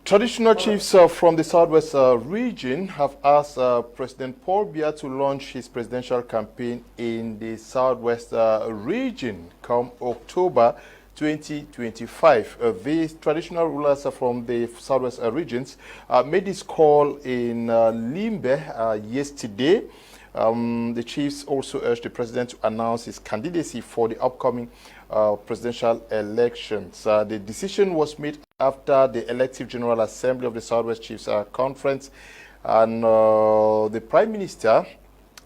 Traditional chiefs from the Southwest region have asked President Paul Biya to launch his presidential campaign in the Southwest region come October 2025. These traditional rulers from the Southwest regions made this call in Limbe yesterday. The chiefs also urged the president to announce his candidacy for the upcoming presidential elections. The decision was made after the Elective General Assembly of the Southwest Chiefs Conference, and the Prime Minister,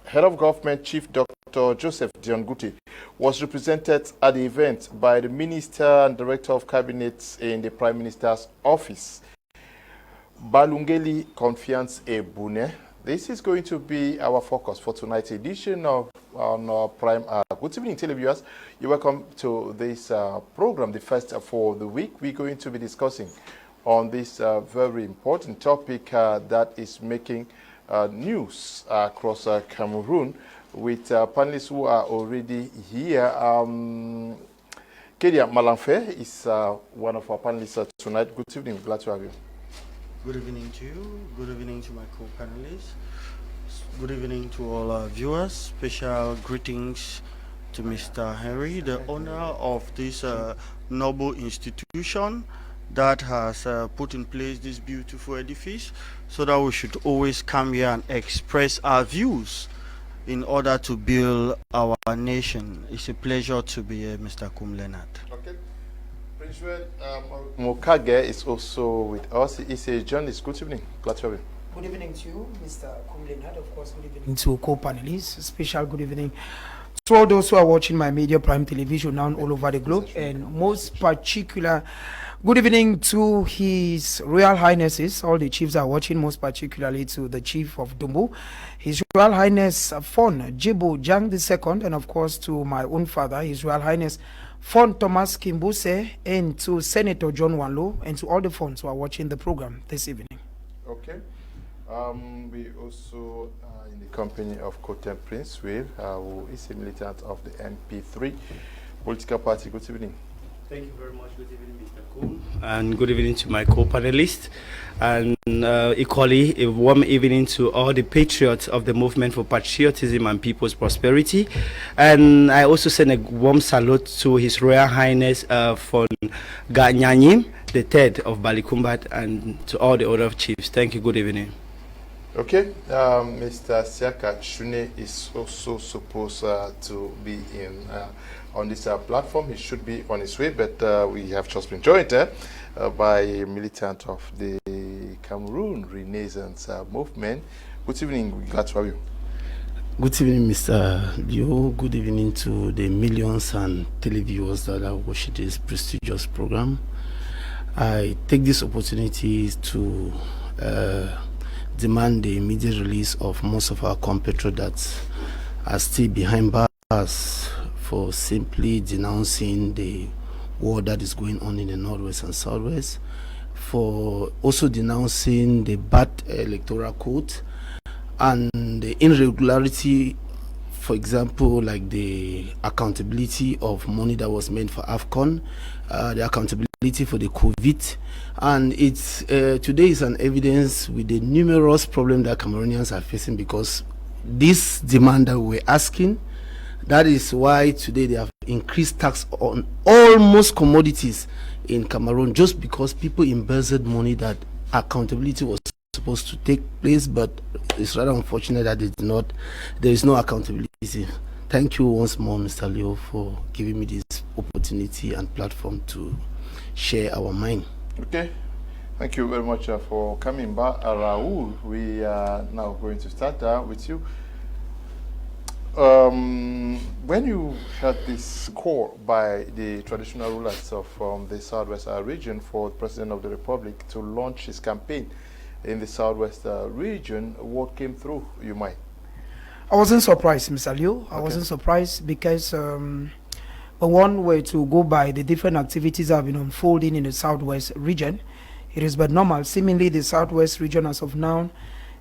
Head of Government, Chief Dr. Joseph Dion-Guti, was represented at the event by the Minister and Director of Cabinet in the Prime Minister's office, Balungeli Confiance Ebune. This is going to be our focus for tonight's edition of Prime. Good evening, televiewers. You're welcome to this program, the first for the week. We're going to be discussing on this very important topic that is making news across Cameroon with panelists who are already here. Kedia Malanfe is one of our panelists tonight. Good evening. Glad to have you. Good evening to you. Good evening to my co-panelists. Good evening to all our viewers. Special greetings to Mr. Henry, the owner of this noble institution that has put in place this beautiful edifice, so that we should always come here and express our views in order to build our nation. It's a pleasure to be here, Mr. Kum Leaonard. Okay. Mokage is also with us. He's a journalist. Good evening. Glad to have you. Good evening to you, Mr. Kum Leaonard. Of course, good evening to co-panelists. Special good evening to all those who are watching my media Prime Television now all over the globe, and most particular good evening to His Royal Highnesses. All the chiefs are watching, most particularly to the Chief of Dumbu, His Royal Highness Fon Jibo Jang II, and of course to my own father, His Royal Highness Fon Thomas Kimbuse, and to Senator John Wanlo, and to all the Fons who are watching the program this evening. Okay. We also in the company of Kotem Prince Wave, who is a militant of the MP3 political party. Good evening. Thank you very much. Good evening, Mr. Kum. And good evening to my co-panelists. And equally, a warm evening to all the patriots of the movement for patriotism and people's prosperity. And I also send a warm salute to His Royal Highness Fon Ganyanyim, the third of Balikumbat, and to all the other chiefs. Thank you. Good evening. Okay, Mr. Siaka Shune is also supposed to be in on this platform. He should be on his way, but we have just been joined by a militant of the Cameroon Renaissance movement. Good evening, we're glad to have you. Good evening, Mr. Leo. Good evening to the millions and televiewers that are watching this prestigious program. I take this opportunity to demand the immediate release of most of our compatriots that are still behind bars for simply denouncing the war that is going on in the Northwest and Southwest, for also denouncing the bad electoral code and the irregularity, for example, like the accountability of money that was meant for AFCON, the accountability for the COVID. And it's today is an evidence with the numerous problems that Cameroonians are facing, because this demand that we're asking, that is why today they have increased tax on almost commodities in Cameroon, just because people embezzled money that accountability was supposed to take place. But it's rather unfortunate that it did not. There is no accountability. Thank you once more, Mr. Leo, for giving me this opportunity and platform to share our mind. Okay, thank you very much for coming back. Raoul, we are now going to start with you. When you heard this call by the traditional rulers from the Southwest region for the President of the Republic to launch his campaign in the Southwest region, what came through your mind? I wasn't surprised, Mr. Leo. I wasn't surprised because one way to go by the different activities that have been unfolding in the Southwest region, it is but normal. Seemingly, the Southwest region as of now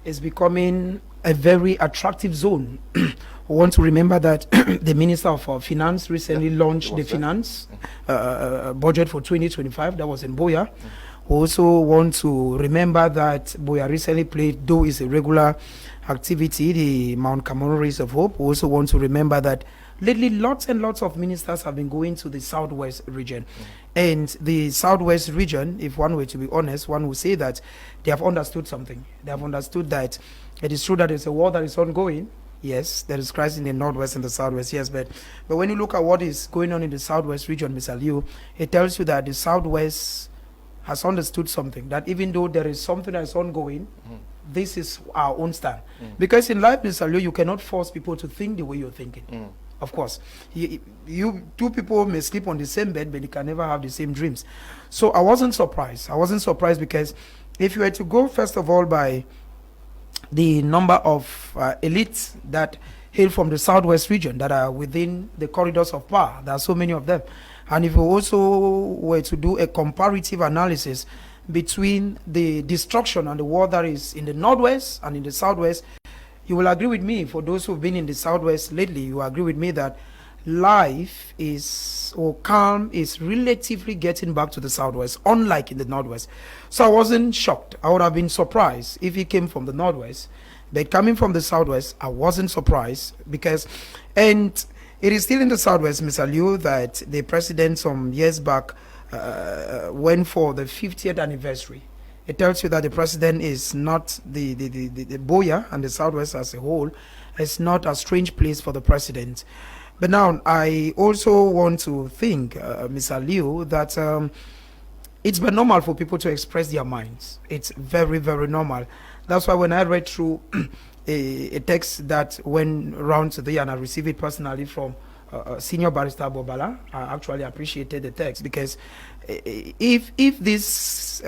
is becoming a very attractive zone. We want to remember that the Minister of Finance recently launched the finance budget for 2025. That was in Biya. We also want to remember that Biya recently played, though it's a regular activity, the Mount Cameroon Race of Hope. We also want to remember that lately lots and lots of ministers have been going to the southwest region. And the southwest region, if one were to be honest, one would say that they have understood something. They have understood that it is true that there's a war that is ongoing. Yes, there is crisis in the northwest and the southwest, yes, but when you look at what is going on in the southwest region, Mr. Liu, it tells you that the southwest has understood something, that even though there is something that is ongoing, this is our own stand. Because in life, Mr. Liu, you cannot force people to think the way you're thinking. Of course, you two people may sleep on the same bed, but you can never have the same dreams. So I wasn't surprised. I wasn't surprised because if you were to go, first of all, by the number of elites that hail from the southwest region that are within the corridors of power, there are so many of them. And if you also were to do a comparative analysis between the destruction and the war that is in the northwest and in the southwest, you will agree with me, for those who've been in the southwest lately, you agree with me that life is, or calm is relatively getting back to the southwest, unlike in the northwest. So I wasn't shocked. I would have been surprised if he came from the northwest. But coming from the southwest, I wasn't surprised because, and it is still in the southwest, Mr. Liu, that the president some years back went for the 50th anniversary. It tells you that the president is not the Biya and the southwest as a whole. It's not a strange place for the president. But now I also want to think, Mr. Liu, that it's been normal for people to express their minds. It's very, very normal. That's why when I read through a text that went around today, and I received it personally from Senior Barrister Bobala, I actually appreciated the text, because if this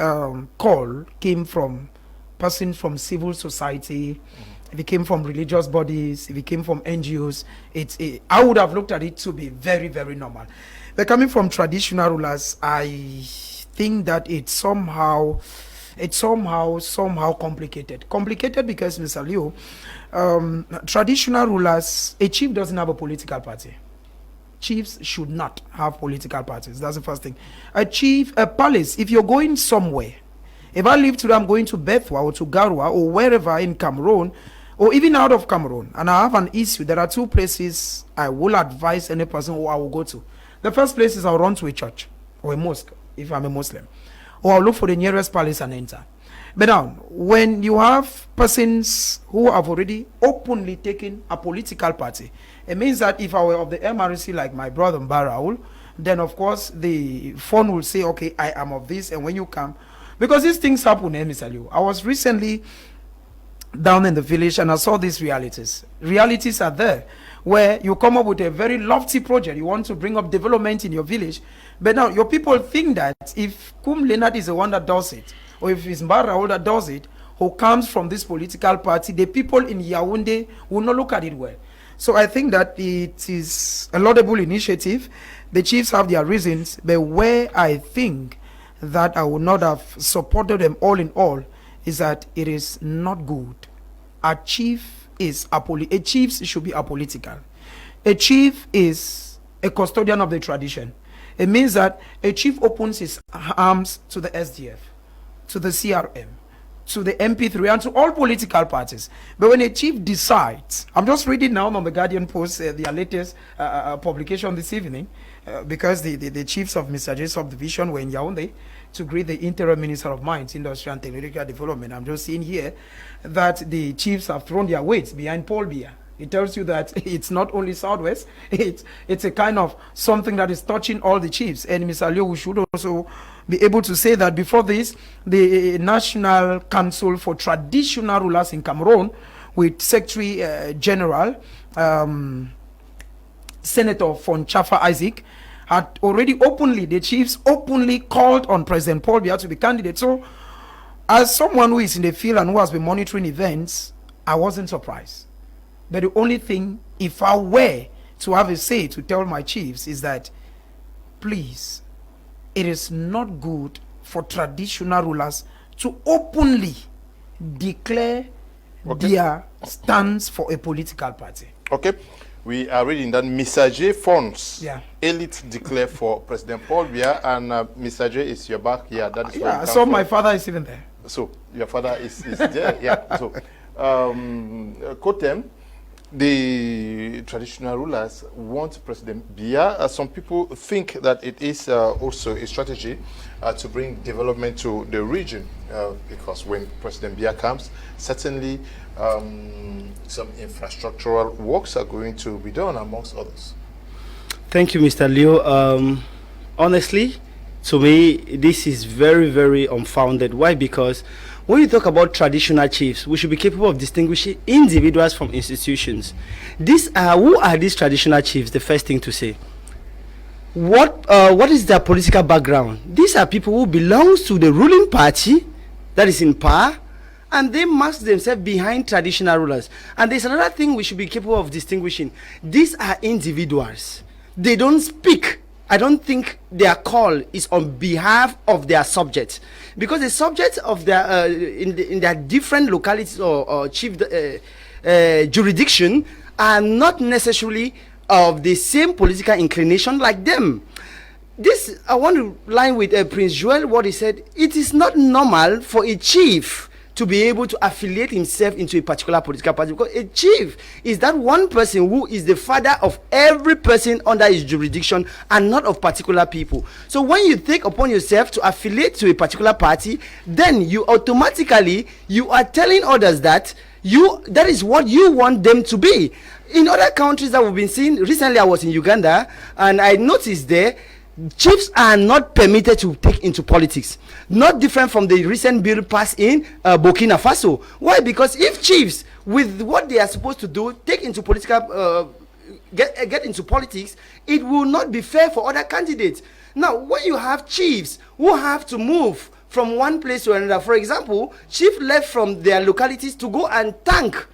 call came from persons from civil society, if it came from religious bodies, if it came from NGOs, I would have looked at it to be very, very normal. But coming from traditional rulers, I think that it's somehow complicated. Complicated because, Mr. Liu, traditional rulers, a chief doesn't have a political party. Chiefs should not have political parties. That's the first thing. A chief, a palace, if you're going somewhere, if I leave today, I'm going to Bethwa or to Garwa or wherever in Cameroon, or even out of Cameroon, and I have an issue, there are two places I will advise any person who I will go to. The first place is I'll run to a church or a mosque, if I'm a Muslim, or I'll look for the nearest palace and enter. But now, when you have persons who have already openly taken a political party, it means that if I were of the MRC like my brother Mbaraul, then of course the phone will say, okay, I am of this, and when you come, because these things happen, Mr. Liu. I was recently down in the village and I saw these realities. Realities are there, where you come up with a very lofty project, you want to bring up development in your village, but now your people think that if Kum Leaonard is the one that does it, or if it's Mbaraul that does it, who comes from this political party, the people in Yaoundé will not look at it well. So I think that it is a laudable initiative. The chiefs have their reasons, but where I think that I would not have supported them all in all is that it is not good. A chief is a chief should be apolitical. A chief is a custodian of the tradition. It means that a chief opens his arms to the SDF, to the CRM, to the MP3, and to all political parties. But when a chief decides, I'm just reading now on the Guardian Post, their latest publication this evening, because the chiefs of Mr. J subdivision were in Yaoundé to greet the interim minister of mines, industry and technological development. I'm just seeing here that the chiefs have thrown their weights behind Paul Biya. It tells you that it's not only Southwest, it's a kind of something that is touching all the chiefs. And Mr. Liu, we should also be able to say that before this, the National Council for Traditional Rulers in Cameroon, with Secretary General Senator von Chaffa Isaac, had already openly, the chiefs openly called on President Paul Biya to be candidate. So, as someone who is in the field and who has been monitoring events, I wasn't surprised. But the only thing, if I were to have a say to tell my chiefs, is that, please, it is not good for traditional rulers to openly declare their stance for a political party. Okay. we are reading that Mr. J funds Yeah. elite declare for President Paul Biya, and Mr. J is your back. Yeah, that is where you come So from. my father is even there. So your father is there. Yeah. So, Kotem, the traditional rulers want President Biya. Some people think that it is also a strategy to bring development to the region, because when President Biya comes, certainly some infrastructural works are going to be done, amongst others. Thank you, Mr. Leo. Honestly, to me, this is very, very unfounded. Why? Because when you talk about traditional chiefs, we should be capable of distinguishing individuals from institutions. Who are these traditional chiefs? The first thing to say. What is their political background? These are people who belong to the ruling party that is in power, and they mask themselves behind traditional rulers. And there's another thing we should be capable of distinguishing. These are individuals. They don't speak. I don't think their call is on behalf of their subjects, because the subjects of their in their different localities or chief jurisdiction are not necessarily of the same political inclination like them. This, I want to line with Prince Joel, what he said. It is not normal for a chief to be able to affiliate himself into a particular political party, because a chief is that one person who is the father of every person under his jurisdiction and not of particular people. So when you take upon yourself to affiliate to a particular party, then you automatically, you are telling others that that is what you want them to be. In other countries that we've been seeing, recently I was in Uganda and I noticed there, chiefs are not permitted to take into politics. Not different from the recent bill passed in Burkina Faso. Why? Because if chiefs, with what they are supposed to do, take into political, get into politics, it will not be fair for other candidates. Now, when you have chiefs who have to move from one place to another, for example, chief left from their localities to go and thank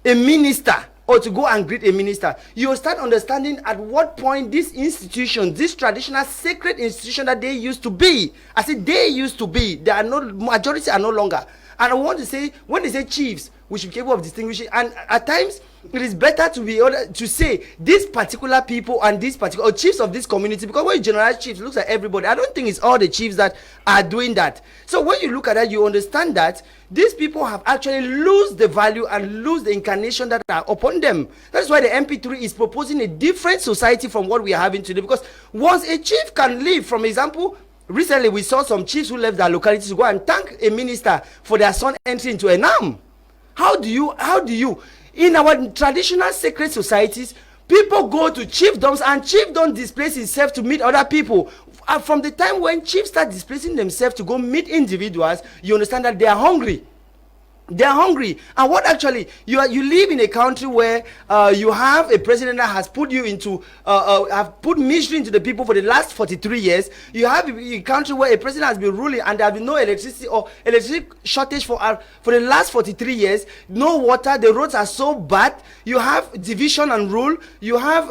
a minister, or to go and greet a minister, you will start understanding at what point this institution, this traditional sacred institution that they used to be, I said they used to be, they are no, majority are no longer. And I want to say, when they say chiefs, we should be capable of distinguishing. And at times, it is better to be able to say these particular people and these particular, or chiefs of this community, because when you generalize chiefs, it looks like everybody. I don't think it's all the chiefs that are doing that. So when you look at that, you understand that these people have actually lose the value and lose the incarnation that are upon them. That's why the MP3 is proposing a different society from what we are having today. Because once a chief can leave, from example, recently we saw some chiefs who left their localities to go and thank a minister for their son entry into Enam. How do you, in our traditional sacred societies, people go to chiefdoms and chiefdom displace himself to meet other people. From the time when chiefs start displacing themselves to go meet individuals, you understand that they are hungry. They are hungry. And what actually, you live in a country where you have a president that has put you into, have put misery into the people for the last 43 years. You have a country where a president has been ruling and there has been no electricity or electricity shortage for the last 43 years. No water, the roads are so bad. You have division and rule. You have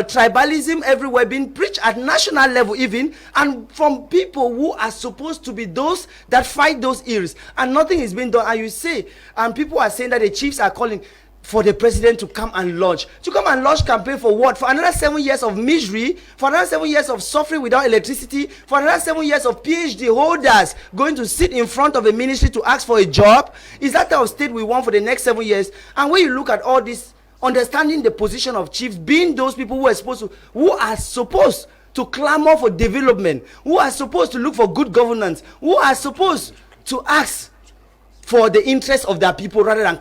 tribalism everywhere being preached at national level even, and from people who are supposed to be those that fight those ills, and nothing is being done. And you say, and people are saying that the chiefs are calling for the president to come and launch campaign for what? For another 7 years of misery, for another 7 years of suffering without electricity, for another 7 years of PhD holders going to sit in front of a ministry to ask for a job. Is that our state we want for the next 7 years? And when you look at all this, understanding the position of chiefs being those people who are supposed to clamor for development, who are supposed to look for good governance, who are supposed to ask for the interests of their people rather than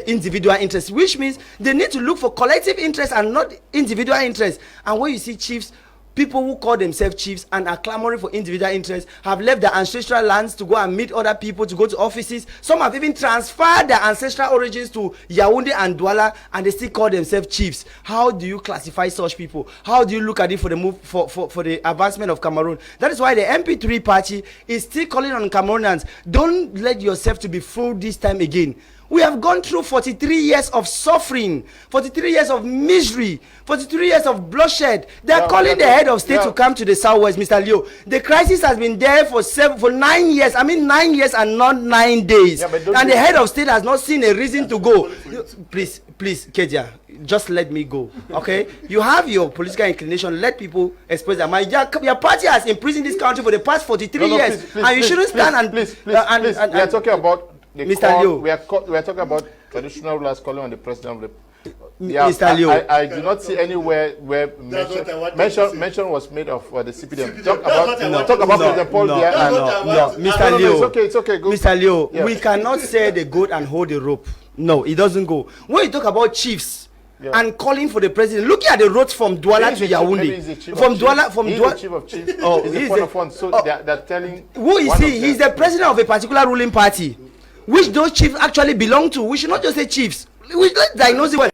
individual interests, which means they need to look for collective interests and not individual interests. And when you see chiefs, people who call themselves chiefs and are clamoring for individual interests, have left their ancestral lands to go and meet other people, to go to offices. Some have even transferred their ancestral origins to Yaoundé and Douala, and they still call themselves chiefs. How do you classify such people? How do you look at it for the move for the advancement of Cameroon? That is why the MP3 party is still calling on Cameroonians, don't let yourself to be fooled this time again. We have gone through 43 years of suffering, 43 years of misery, 43 years of bloodshed. They are calling the head of state to come to the southwest, Mr. Leo. The crisis has been there for 9 years. I mean 9 years and not 9 days. And the head of state has not seen a reason to go. Please, Kedia, just let me go, okay? You have your political inclination. Let people express their mind. Your party has imprisoned this country for the past 43 years, and you shouldn't stand and please. We are talking about the Mr. call, Leo. we are talking about traditional rulers calling on the president of the. Mr. Leo, I do not see anywhere where mention was made of the CPDM. Talk about President Paul Biya. Mr. Leo, it's okay. Go. Mr. Leo, we cannot say the goat and hold the rope. No, it doesn't go. When you talk about chiefs and calling for the president, look at the roads from Douala to Yaoundé. From Douala, chief of chiefs. Oh, he's the point of one. So they're telling. Who is he? He's the president of a particular ruling party, which those chiefs actually belong to. We should not just say chiefs. Let's diagnose it well.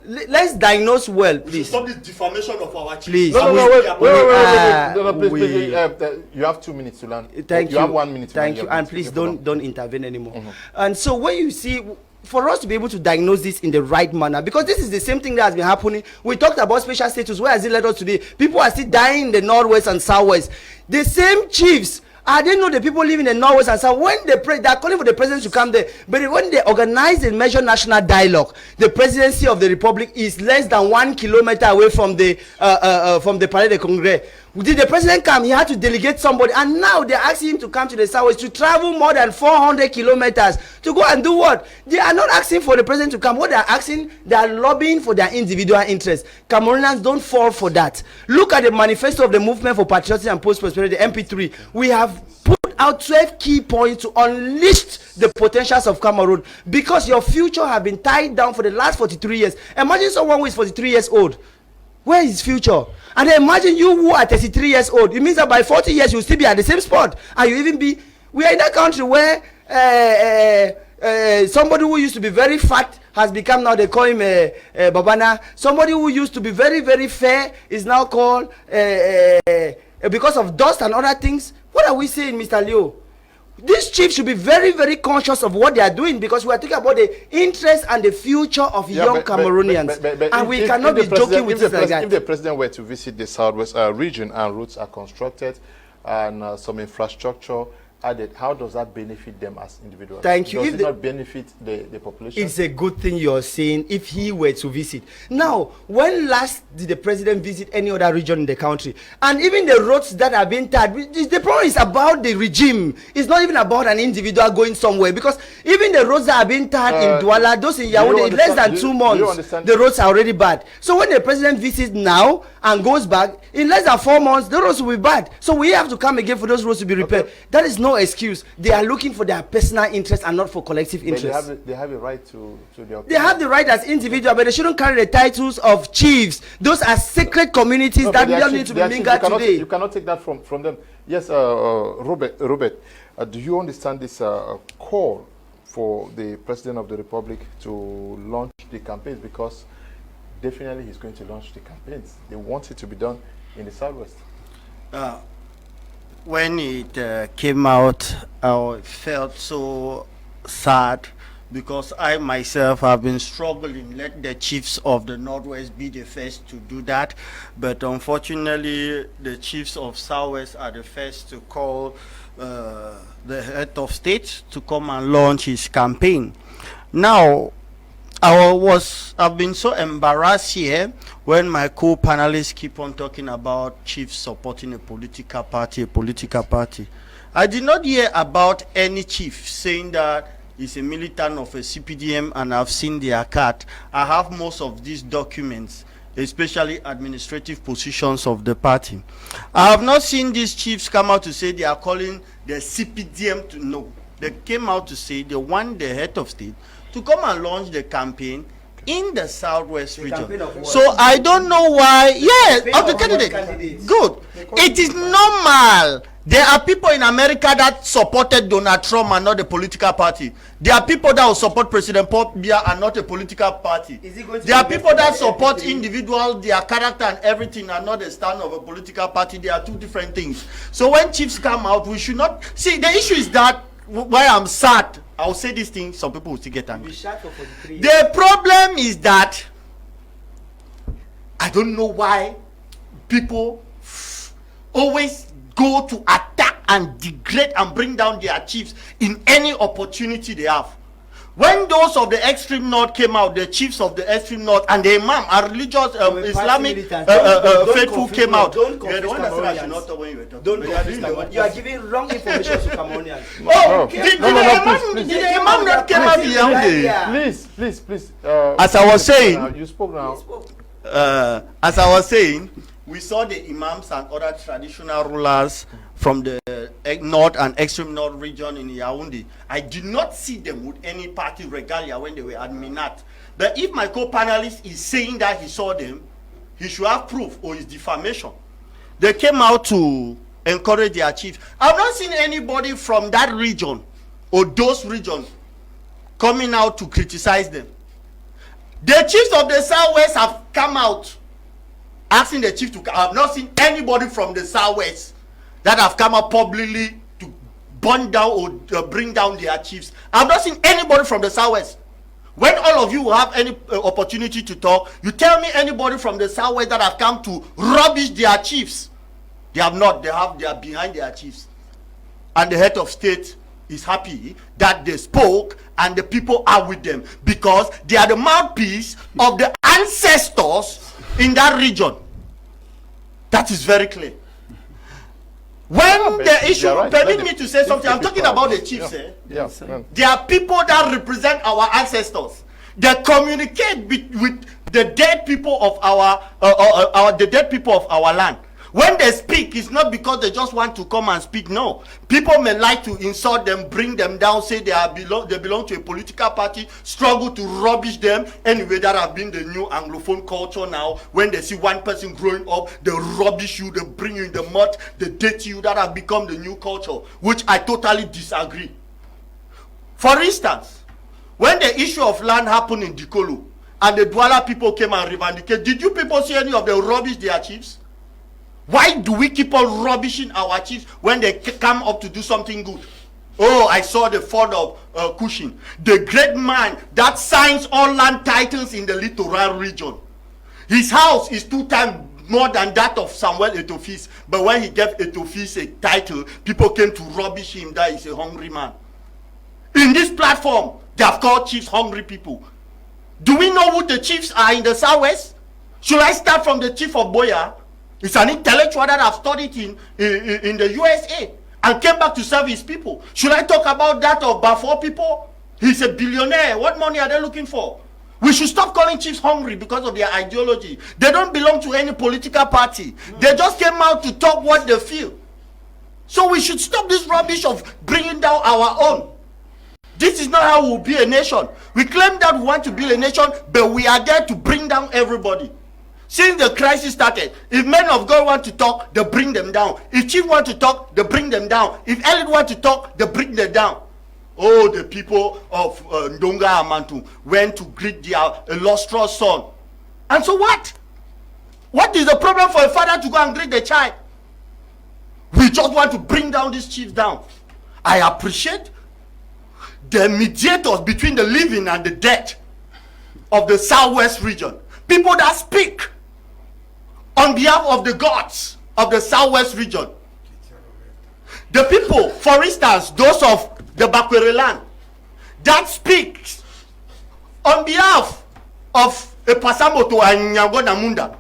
Let's diagnose well, please. Stop this defamation of our chiefs. Please. Please. You have 2 minutes to learn. Thank you. You have 1 minute to learn. Thank you. And please don't intervene anymore. And so when you see, for us to be able to diagnose this in the right manner, because this is the same thing that has been happening. We talked about special status. Where has it led us today? People are still dying in the northwest and southwest. The same chiefs. I didn't know the people living in the northwest and south. When they are calling for the president to come there, but when they organize and measure national dialogue, the presidency of the republic is less than 1 kilometer away from the Palais de Congrès. Did the president come? He had to delegate somebody, and now they're asking him to come to the southwest to travel more than 400 kilometers to go and do what? They are not asking for the president to come. What they are asking, they are lobbying for their individual interests. Cameroonians don't fall for that. Look at the manifesto of the Movement for Patriotism and Post-Prosperity, the MP3. We have put out 12 key points to unleash the potentials of Cameroon, because your future have been tied down for the last 43 years. Imagine someone who is 43 years old. Where is his future? And then imagine you who are 33 years old. It means that by 40 years you'll still be at the same spot, and you even be. We are in a country where somebody who used to be very fat has become, now they call him Babana. Somebody who used to be very, very fair is now called because of dust and other things. What are we saying, Mr. Leo? These chiefs should be very, very conscious of what they are doing, because we are talking about the interest and the future of young Cameroonians, and we cannot be joking with this like that. If the president were to visit the southwest region and roads are constructed and some infrastructure added, how does that benefit them as individuals? Thank you. Does it not benefit the population? It's a good thing you're saying if he were to visit. Now, when last did the president visit any other region in the country? And even the roads that are being tarred, the problem is about the regime. It's not even about an individual going somewhere, because even the roads that are being tarred in Douala, those in Yaoundé, in less than 2 months, the roads are already bad. So when the president visits now and goes back, in less than 4 months, the roads will be bad. So we have to come again for those roads to be repaired. That is no excuse. They are looking for their personal interest and not for collective interest. They have a right to their opinion. They have the right as individual, but they shouldn't carry the titles of chiefs. Those are sacred communities that don't need to be mingled today. You cannot take that from them. Yes, Robert, do you understand this call for the president of the republic to launch the campaigns? Because definitely he's going to launch the campaigns. They want it to be done in the southwest. When it came out, I felt so sad, because I myself have been struggling. Let the chiefs of the northwest be the first to do that, but unfortunately the chiefs of southwest are the first to call the head of state to come and launch his campaign. Now, I've been so embarrassed here when my co-panelists keep on talking about chiefs supporting a political party. I did not hear about any chief saying that he's a militant of a CPDM, and I've seen their card. I have most of these documents, especially administrative positions of the party. I have not seen these chiefs come out to say they are calling the CPDM to know. They came out to say they want the head of state to come and launch the campaign in the southwest region. So I don't know why. Yes, of the candidate. Good. It is normal. There are people in America that supported Donald Trump and not a political party. There are people that will support President Paul Biya and not a political party. There are people that support individual, their character and everything, and not the stand of a political party. They are two different things. So when chiefs come out, we should not see. The issue is that why I'm sad I'll say this thing, some people will still get angry. We shot for 43 years. The problem is that I don't know why people always go to attack and degrade and bring down their chiefs in any opportunity they have. When those of the extreme north came out, the chiefs of the extreme north and the imam, our religious Islamic faithful came out. Don't You're the one that said I should Cameroonians. not talk when you were talking. Don't But confuse you are doing Cameroonians. You are giving wrong information to Cameroonians. Oh, No. did No, no, no, please, the imam not came out yesterday? Please. As I was saying, you spoke now. as I was saying, we saw the imams and other traditional rulers from the north and extreme north region in Yaoundé. I did not see them with any party regalia when they were at Minat. But if my co-panelist is saying that he saw them, he should have proof or it's defamation. They came out to encourage their chiefs. I've not seen anybody from that region or those regions coming out to criticize them. The chiefs of the Southwest have come out asking the chief to come. I have not seen anybody from the Southwest that have come out publicly to burn down or bring down their chiefs. I have not seen anybody from the Southwest. When all of you will have any opportunity to talk, you tell me anybody from the Southwest that have come to rubbish their chiefs. They have not. They are behind their chiefs. And the head of state is happy that they spoke and the people are with them because they are the mouthpiece of the ancestors in that region. That is very clear. When the issue, right. permit me to say something, I'm talking about the chiefs. Yes. There are people that represent our ancestors. They communicate with the dead people of the dead people of our land. When they speak, it's not because they just want to come and speak. No, people may like to insult them, bring them down, say they belong to a political party, struggle to rubbish them. Anyway, that have been the new Anglophone culture now. When they see one person growing up, they rubbish you, they bring you in the mud, they date you. That have become the new culture, which I totally disagree. For instance, when the issue of land happened in Dikolo and the Douala people came and revendicated, did you people see any of them rubbish their chiefs? Why do we keep on rubbishing our chiefs when they come up to do something good? Oh, I saw the fall of Cushin, the great man that signs all land titles in the littoral region. His house is 2 times more than that of Samuel Etofis. But when he gave Etofis a title, people came to rubbish him that he's a hungry man. In this platform, they have called chiefs hungry people. Do we know who the chiefs are in the Southwest? Should I start from the chief of Biya? It's an intellectual that have studied in the USA and came back to serve his people. Should I talk about that of Bafor people? He's a billionaire. What money are they looking for? We should stop calling chiefs hungry because of their ideology. They don't belong to any political party. They just came out to talk what they feel. So we should stop this rubbish of bringing down our own. This is not how we'll be a nation. We claim that we want to be a nation, but we are there to bring down everybody. Since the crisis started, if men of God want to talk, they bring them down. If chief want to talk, they bring them down. If elite want to talk, they bring them down. Oh, the people of Ndonga Amantu went to greet their illustrious son. And so what? What is the problem for a father to go and greet the child? We just want to bring down these chiefs down. I appreciate the mediators between the living and the dead of the Southwest region. People that speak on behalf of the gods of the Southwest region. The people, for instance, those of the Bakwere land, that speaks on behalf of a Pasamoto and Nyango Namunda.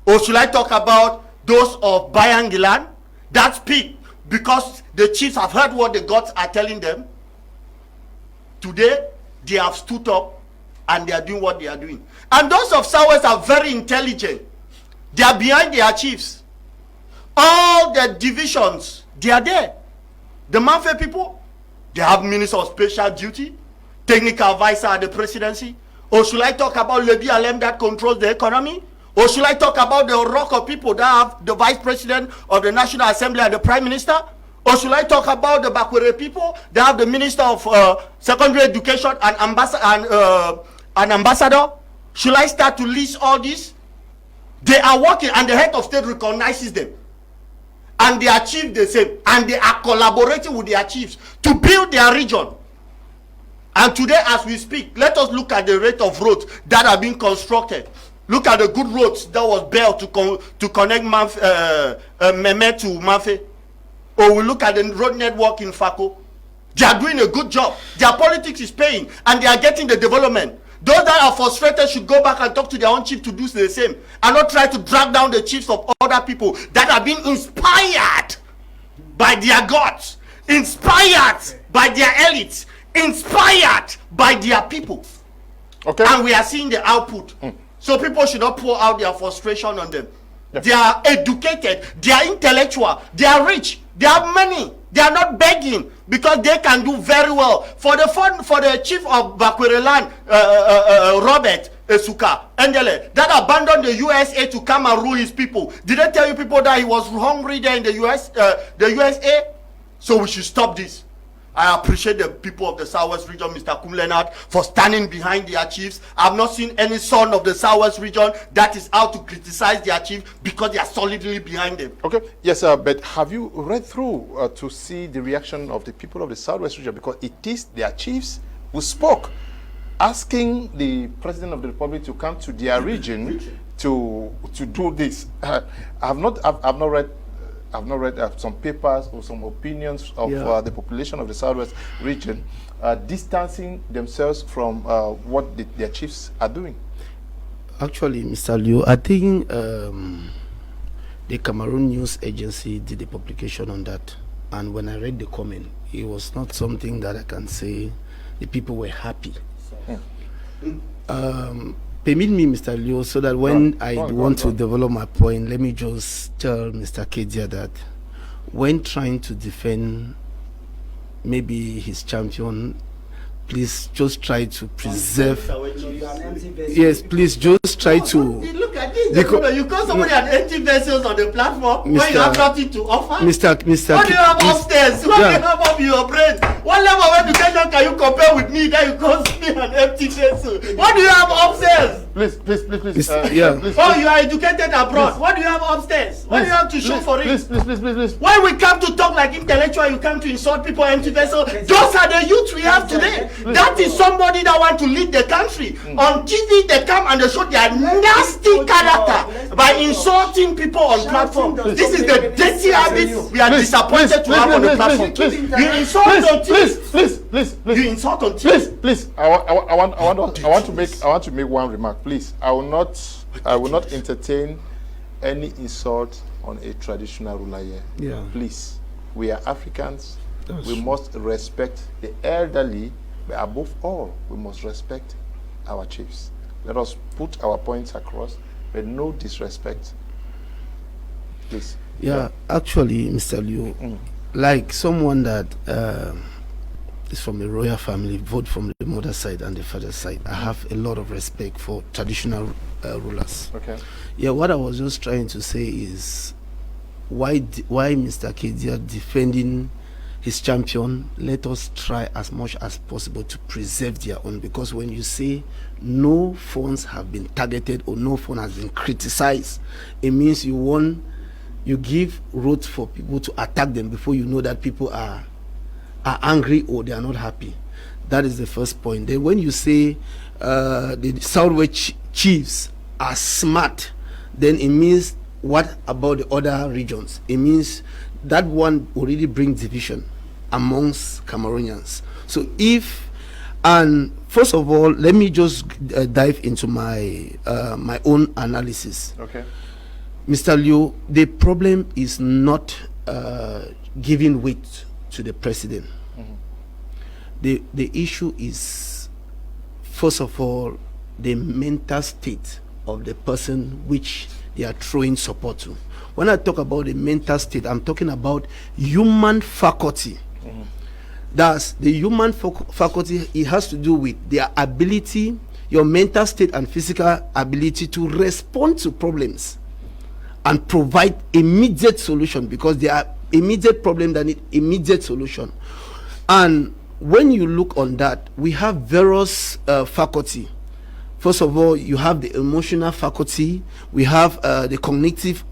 Or should I talk about those of Bayangilan that speak because the chiefs have heard what the gods are telling them? Today, they have stood up and they are doing what they are doing. And those of Southwest are very intelligent. They are behind their chiefs. All the divisions, they are there. The Manfe people, they have minister of special duty, technical advisor at the presidency. Or should I talk about Lebi Alem that controls the economy? Or should I talk about the rock of people that have the vice president of the National Assembly and the prime minister? Or should I talk about the Bakwere people that have the minister of secondary education and ambassador? Should I start to list all this? They are working and the head of state recognizes them. And they achieve the same. And they are collaborating with their chiefs to build their region. And today, as we speak, let us look at the rate of roads that are being constructed. Look at the good roads that was built to connect Meme to Mafe. Or we look at the road network in Fako. They are doing a good job. Their politics is paying, and they are getting the development. Those that are frustrated should go back and talk to their own chief to do the same, and not try to drag down the chiefs of other people that are being inspired by their gods, inspired by their elites, inspired by their people. Okay. And we are seeing the output. So people should not pour out their frustration on them. Yeah. They are educated, they are intellectual, they are rich, they have money. They are not begging because they can do very well. For the chief of Bakwereland, Robert Esuka Endele, that abandoned the USA to come and rule his people. Did they tell you people that he was hungry there in the USA? So we should stop this. I appreciate the people of the Southwest region, Mr. Kum Leaonard, for standing behind their chiefs. I have not seen any son of the Southwest region that is out to criticize their chief because they are solidly behind them. Okay, yes, sir, but have you read through to see the reaction of the people of the Southwest region? Because it is their chiefs who spoke, asking the President of the Republic to come to their region to do this. I've not read some papers or some opinions of the population of the Southwest region distancing themselves from what their chiefs are doing. Actually, Mr. Liu, I think the Cameroon News Agency did a publication on that, and when I read the comment, it was not something that I can say the people were happy. Permit me, Mr. Liu, so that when I want to develop my point, let me just tell Mr. Kedia that when trying to defend maybe his champion, please just try to preserve. Yes, please just try to. Look at this. You call somebody an empty vessels on the platform when you have nothing to offer. Mr. What do you have upstairs? What do you have up your brain? What level of education can you compare with me that you call me an empty vessel? What do you have upstairs? Please. Please, Oh, you are educated abroad. What do you have upstairs? What do you have to show for it? Please. When we come to talk like intellectual, you come to insult people, empty vessel. Those are the youths we have today. That is somebody that want to lead the country. On TV, they come and they show their nasty character by insulting people on platform. This is the dirty habit we are disappointed to have on the platform. You insult on TV. You insult on TV. Please. I want to make one remark. Please, I will not entertain any insult on a traditional ruler here. Yeah. Please, we are Africans. That's we true. must respect the elderly, but above all, we must respect our chiefs. Let us put our points across, but no disrespect. Please. Yeah, actually, Mr. Liu, like someone that is from a royal family, both from the mother side and the father side, I have a lot of respect for traditional rulers. Okay. Yeah, what I was just trying to say is why Mr. Kedia defending his champion, let us try as much as possible to preserve their own, because when you say no phones have been targeted or no phone has been criticized, it means you give roads for people to attack them before you know that people are angry or they are not happy. That is the first point. Then when you say the Southwest chiefs are smart, then it means what about the other regions? It means that one already brings division amongst Cameroonians. So and first of all, let me just dive into my my own analysis. Okay. Mr. Liu, the problem is not giving weight to the president. The issue is, first of all, the mental state of the person which they are throwing support to. When I talk about the mental state, I'm talking about human faculty. That's the human faculty. It has to do with their ability, your mental state and physical ability to respond to problems and provide immediate solution, because there are immediate problems that need immediate solution. And when you look on that, we have various faculty. First of all, you have the emotional faculty, we have the cognitive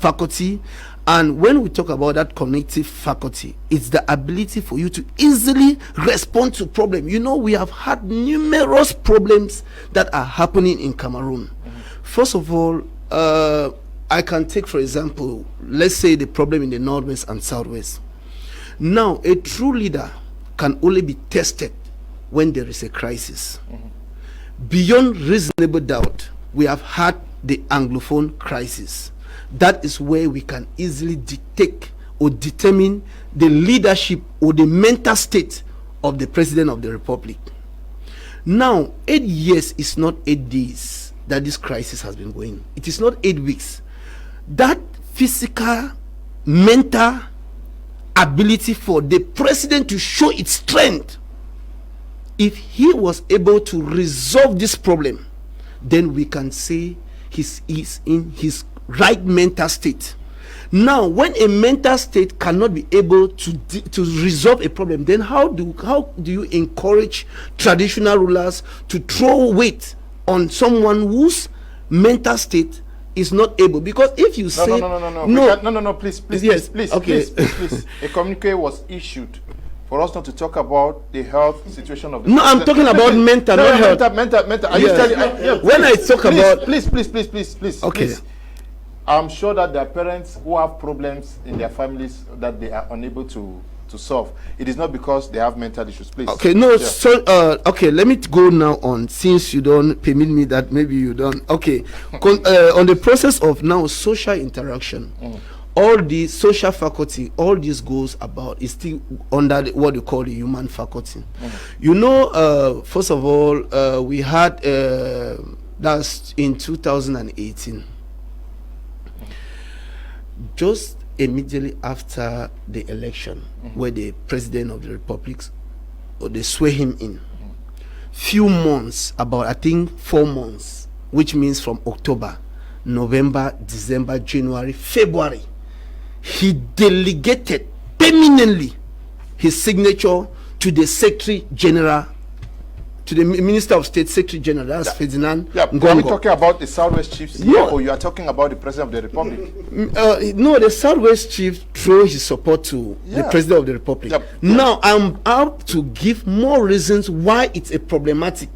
faculty, And when we talk about that cognitive faculty, it's the ability for you to easily respond to problems. You know, we have had numerous problems that are happening in Cameroon. First of all, I can take, for example, let's say the problem in the Northwest and Southwest. Now, a true leader can only be tested when there is a crisis. Beyond reasonable doubt, we have had the Anglophone crisis. That is where we can easily detect or determine the leadership or the mental state of the President of the Republic. Now, 8 years is not 8 days that this crisis has been going. It is not 8 weeks. That physical, mental ability for the President to show its strength, if he was able to resolve this problem, then we can say he is in his right mental state. Now, when a mental state cannot be able to resolve a problem, then how do you encourage traditional rulers to throw weight on someone whose mental state is not able? Because if you say no, please, yes, please, okay. please. A communique was issued for us not to talk about the health situation of the No, I'm talking about mental, not health. Mental. Are you telling? When I talk about, please. Okay. Please. I'm sure that there are parents who have problems in their families that they are unable to solve. It is not because they have mental issues. Please. Okay, no. Yeah. So, okay, let me go now on. Since you don't permit me that, maybe you don't. Okay, on the process of now social interaction. All the social faculty, all this goes about is still under what you call the human faculty. You know, first of all, we had that's in 2018. Just immediately after the election, where the President of the Republic, or they swear him in, few months, about I think 4 months, which means from October, November, December, January, February, he delegated permanently his signature to the Secretary General, to the Minister of State, Secretary General, that's Ferdinand Ngongo. Are we talking about the Southwest Chiefs here, or you are talking about the President of the Republic? No, the Southwest Chief threw his support to the President of the Republic. Now, I'm out to give more reasons why it's a problematic.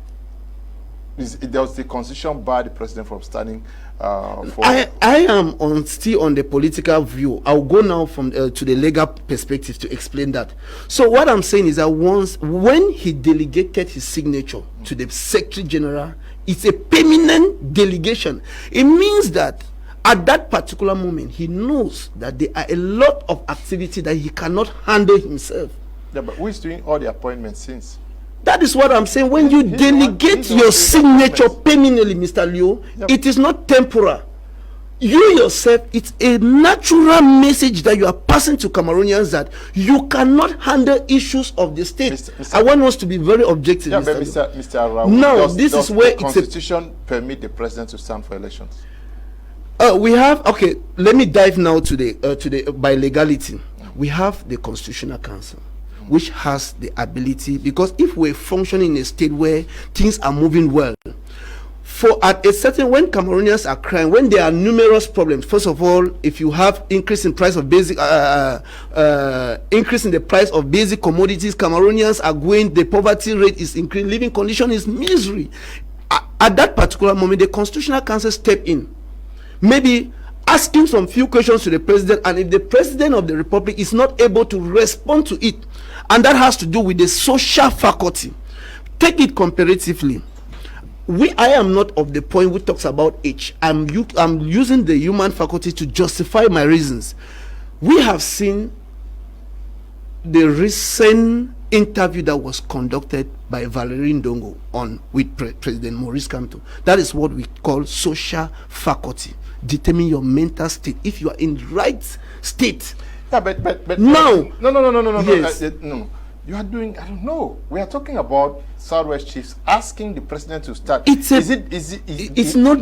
There was the constitution by the President from standing for... I am still on the political view. I'll go now from to the legal perspective to explain that. So what I'm saying is that when he delegated his signature to the Secretary General, it's a permanent delegation. It means that at that particular moment, he knows that there are a lot of activity that he cannot handle himself. Yeah, but who is doing all the appointments since? That is what I'm saying. When you delegate your signature permanently, Mr. Leo, it is not temporal. You yourself, it's a natural message that you are passing to Cameroonians that you cannot handle issues of the state. I want us to be very objective. Yeah, Mr. Raoul, now, this is where the Constitution permit the President to stand for elections? We have, okay, let me dive now to the by legality. We have the Constitutional Council, which has the ability, because if we're functioning in a state where things are moving well, for at a certain, when Cameroonians are crying, when there are numerous problems, first of all, if you have increase in price of basic increase in the price of basic commodities, Cameroonians are going, the poverty rate is increasing, living condition is misery. At that particular moment, the Constitutional Council step in, maybe asking some few questions to the President, and if the President of the Republic is not able to respond to it, and that has to do with the social faculty, take it comparatively. I am not of the point which talks about age. I'm using the human faculty to justify my reasons. We have seen the recent interview that was conducted by Valerie Ndongo with President Maurice Kamto. That is what we call social faculty. Determine your mental state. If you are in the right state. Yeah, but now. No. Yes. No. You are doing, I don't know. We are talking about Southwest Chiefs asking the President to start. It's not.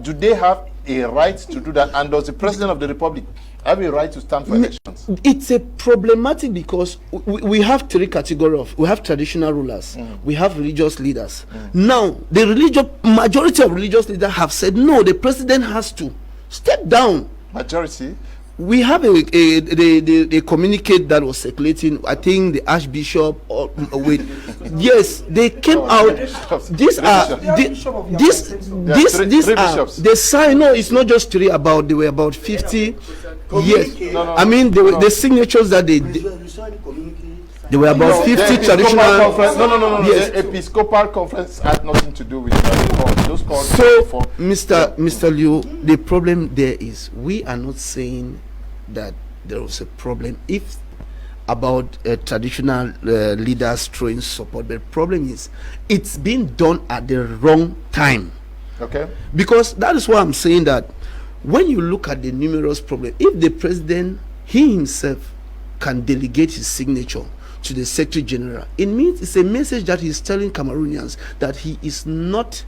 Do they have a right to do that? And does the President of the Republic have a right to stand for elections? It's a problematic because we have three categories. We have traditional rulers, we have religious leaders. Now, the majority of religious leaders have said no, the President has to step down. Majority? we have a communicate that was circulating. I think the Archbishop yes, they came out. These are these are the sign. No, it's not just three. There were about 50. Yes, No. I mean the signatures that they. There were about 50 traditional. No. Yes. The Episcopal conference had nothing to do with that. Those calls. So, Mr. Liu, the problem there is we are not saying that there was a problem if about traditional leaders throwing support. The problem is it's being done at the wrong time. Okay. Because that is why I'm saying that when you look at the numerous problems, if the president he himself can delegate his signature to the Secretary General, it means it's a message that he's telling Cameroonians that he is not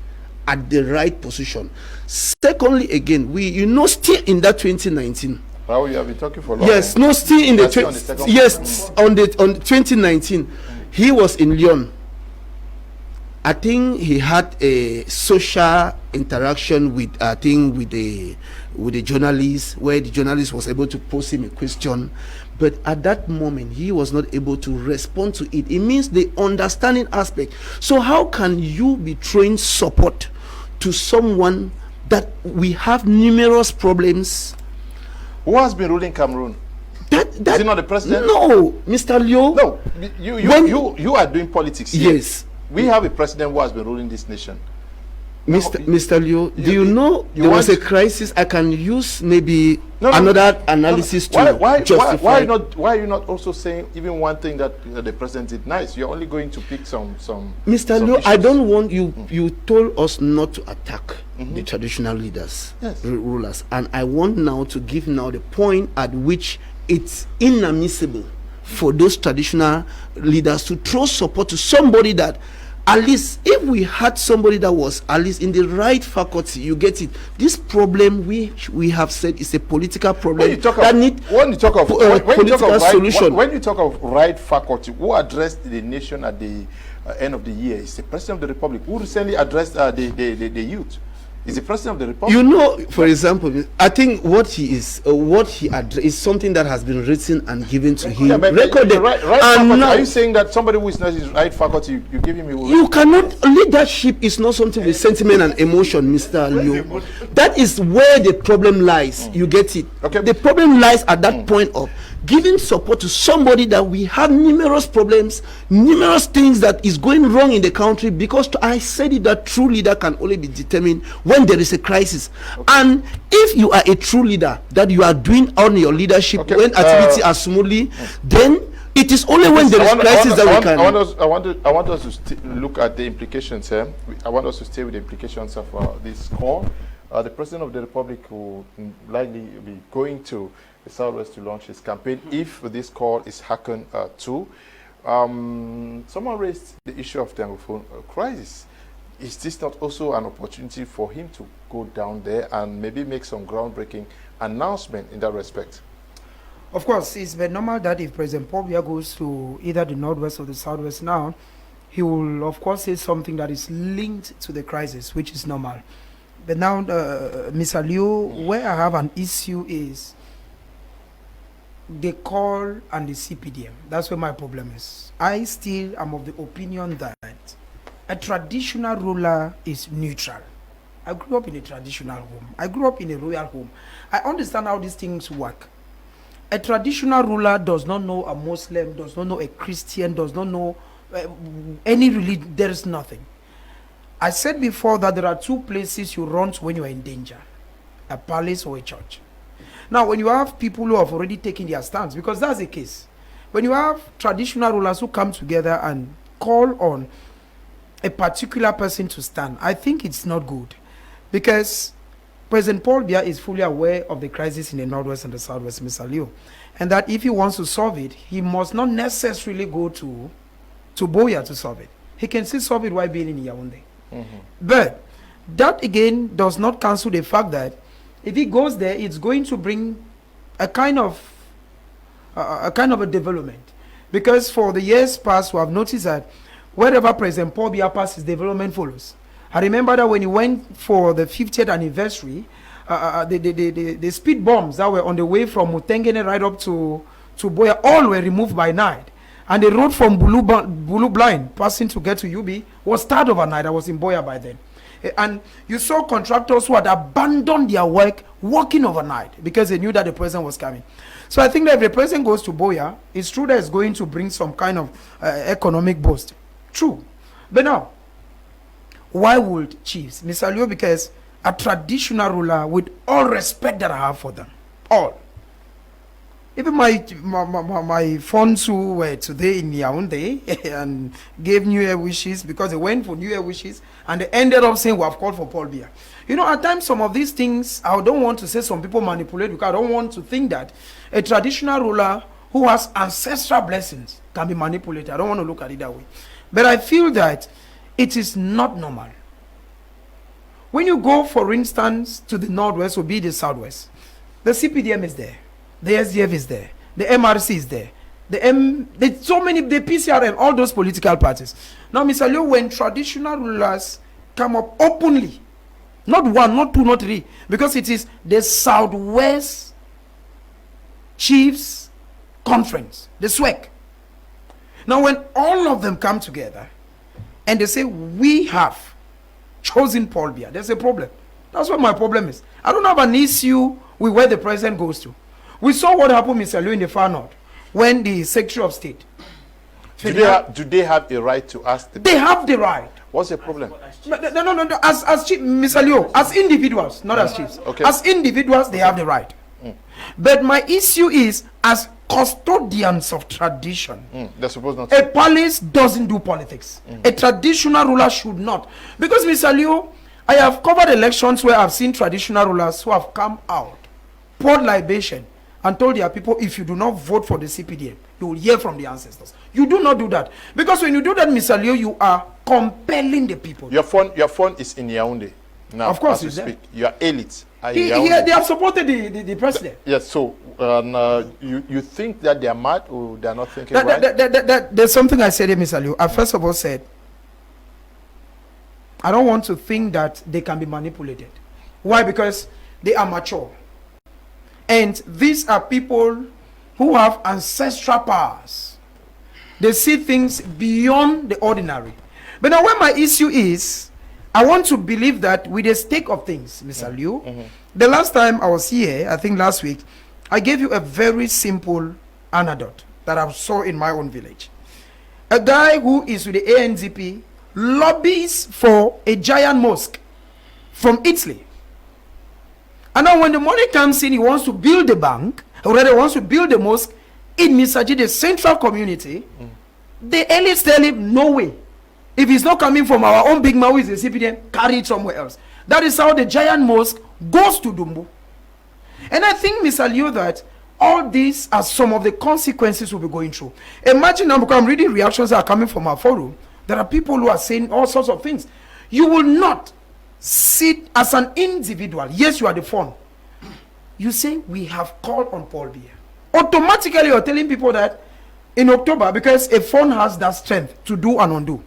at the right position. Secondly, again, still in that 2019. How you have been talking for long. Yes, no, still in the on 2019, he was in Lyon. I think he had a social interaction with the journalist, where the journalist was able to pose him a question, but at that moment he was not able to respond to it. It means the understanding aspect. So how can you be throwing support to someone that we have numerous problems? Who has been ruling Cameroon? Is it not the president? No, Mr. Liu. No, you are doing politics here. Yes. We have a president who has been ruling this nation. Mr. Liu, do you know there was a crisis? I can use maybe another analysis to justify. Why are you not also saying even one thing that the president did nice? You're only going to pick some. Mr. Liu, I don't want you. You told us not to attack the traditional leaders, yes, rulers, and I want now to give the point at which it's inadmissible for those traditional leaders to throw support to somebody that, at least if we had somebody that was at least in the right faculty, you get it. This problem we have said is a political problem. When you talk of right faculty, who addressed the nation at the end of the year is the president of the republic, who recently addressed the youth. Is the president of the republic. You know, for example, I think what he addressed is something that has been written and given to him, recorded. Are you saying that somebody who is not his right faculty, you give him a you cannot. Leadership is not something with sentiment and emotion, Mr. Liu. That is where the problem lies. You get it. Okay. The problem lies at that point of giving support to somebody that we have numerous problems, numerous things that is going wrong in the country, because I said it, that true leader can only be determined when there is a crisis. And if you are a true leader, that you are doing on your leadership when activity are smoothly, then it is only when there is crisis that we can. I want us to look at the implications here. I want us to stay with the implications of this call. The president of the republic will likely be going to the Southwest to launch his campaign if this call is hearkened to. Someone raised the issue of the Anglophone crisis. Is this not also an opportunity for him to go down there and maybe make some groundbreaking announcement in that respect? Of course, it's very normal that if President Paul Biya goes to either the Northwest or the Southwest now, he will of course say something that is linked to the crisis, which is normal. But now, Mr. Liu, where I have an issue is the call and the CPDM. That's where my problem is. I still am of the opinion that a traditional ruler is neutral. I grew up in a traditional home. I grew up in a royal home. I understand how these things work. A traditional ruler does not know a Muslim, does not know a Christian, does not know any religion. There is nothing. I said before that there are two places you run to when you are in danger: a palace or a church. Now, when you have people who have already taken their stance, because that's the case, when you have traditional rulers who come together and call on a particular person to stand, I think it's not good, because President Paul Biya is fully aware of the crisis in the Northwest and the Southwest, Mr. Liu, and that if he wants to solve it, he must not necessarily go to Biya to solve it. He can still solve it while being in Yaoundé. But that again does not cancel the fact that if he goes there, it's going to bring a kind of a development, because for the years past we have noticed that wherever President Paul Biya passes, development follows. I remember that when he went for the 50th anniversary the speed bombs that were on the way from Mutengene right up to Biya, all were removed by night. And the road from Bulu Blind passing to get to UB was started overnight. I was in Biya by then. And you saw contractors who had abandoned their work working overnight because they knew that the president was coming. So I think that if the president goes to Biya, it's true that it's going to bring some kind of economic boost. True. But now, why would chiefs? Mr. Leo, because a traditional ruler, with all respect that I have for them, all. Even my friends who were today in Yaoundé and gave New Year wishes, because they went for New Year wishes and they ended up saying we have called for Paul Biya. You know, at times some of these things, I don't want to say some people manipulate, because I don't want to think that a traditional ruler who has ancestral blessings can be manipulated. I don't want to look at it that way. But I feel that it is not normal. When you go, for instance, to the northwest or be the southwest, the CPDM is there. The SDF is there. The MRC is there. There's so many, the PCR and all those political parties. Now, Mr. Leo, when traditional rulers come up openly, not one, not two, not three, because it is the Southwest Chiefs Conference, the SWEC. Now, when all of them come together and they say, we have chosen Paul Biya, there's a problem. That's what my problem is. I don't have an issue with where the president goes to. We saw what happened, Mr. Liu, in the far north when the Secretary of State. Do they have a right to ask They have the right. What's the problem? No. As chief, Mr. Liu, as individuals, not as chiefs. Okay. As individuals, they have the right. But my issue is, as custodians of tradition, They're supposed not to. a palace doesn't do politics. A traditional ruler should not. Because, Mr. Liu, I have covered elections where I've seen traditional rulers who have come out, poured libation, and told their people, if you do not vote for the CPDM, you will hear from the ancestors. You do not do that. Because when you do that, Mr. Leo, you are compelling the people. Your phone is in Yaoundé now. Of course, as it's you speak. Your elites are in They Yaoundé. have supported the president. Yes, so you think that they are mad or they are not thinking right? There's something I said here, Mr. Leo. I first of all said, I don't want to think that they can be manipulated. Why? Because they are mature. And these are people who have ancestral powers. They see things beyond the ordinary. But now, where my issue is, I want to believe that with the stake of things, Mr. Liu, the last time I was here, I think last week, I gave you a very simple anecdote that I saw in my own village. A guy who is with the ANZP lobbies for a giant mosque from Italy. And now when the money comes in, he wants to build the bank, or rather wants to build the mosque in Misaji, the central community. The elites tell him, no way. If it's not coming from our own big man, who is the CPDM, carry it somewhere else. That is how the giant mosque goes to Dumbu. And I think, Mr. Liu, that all these are some of the consequences we'll be going through. Imagine now, because I'm reading reactions that are coming from our forum, there are people who are saying all sorts of things. You will not sit as an individual. Yes, you are the phone. You say, we have called on Paul Biya. Automatically, you're telling people that in October, because a phone has that strength to do and undo.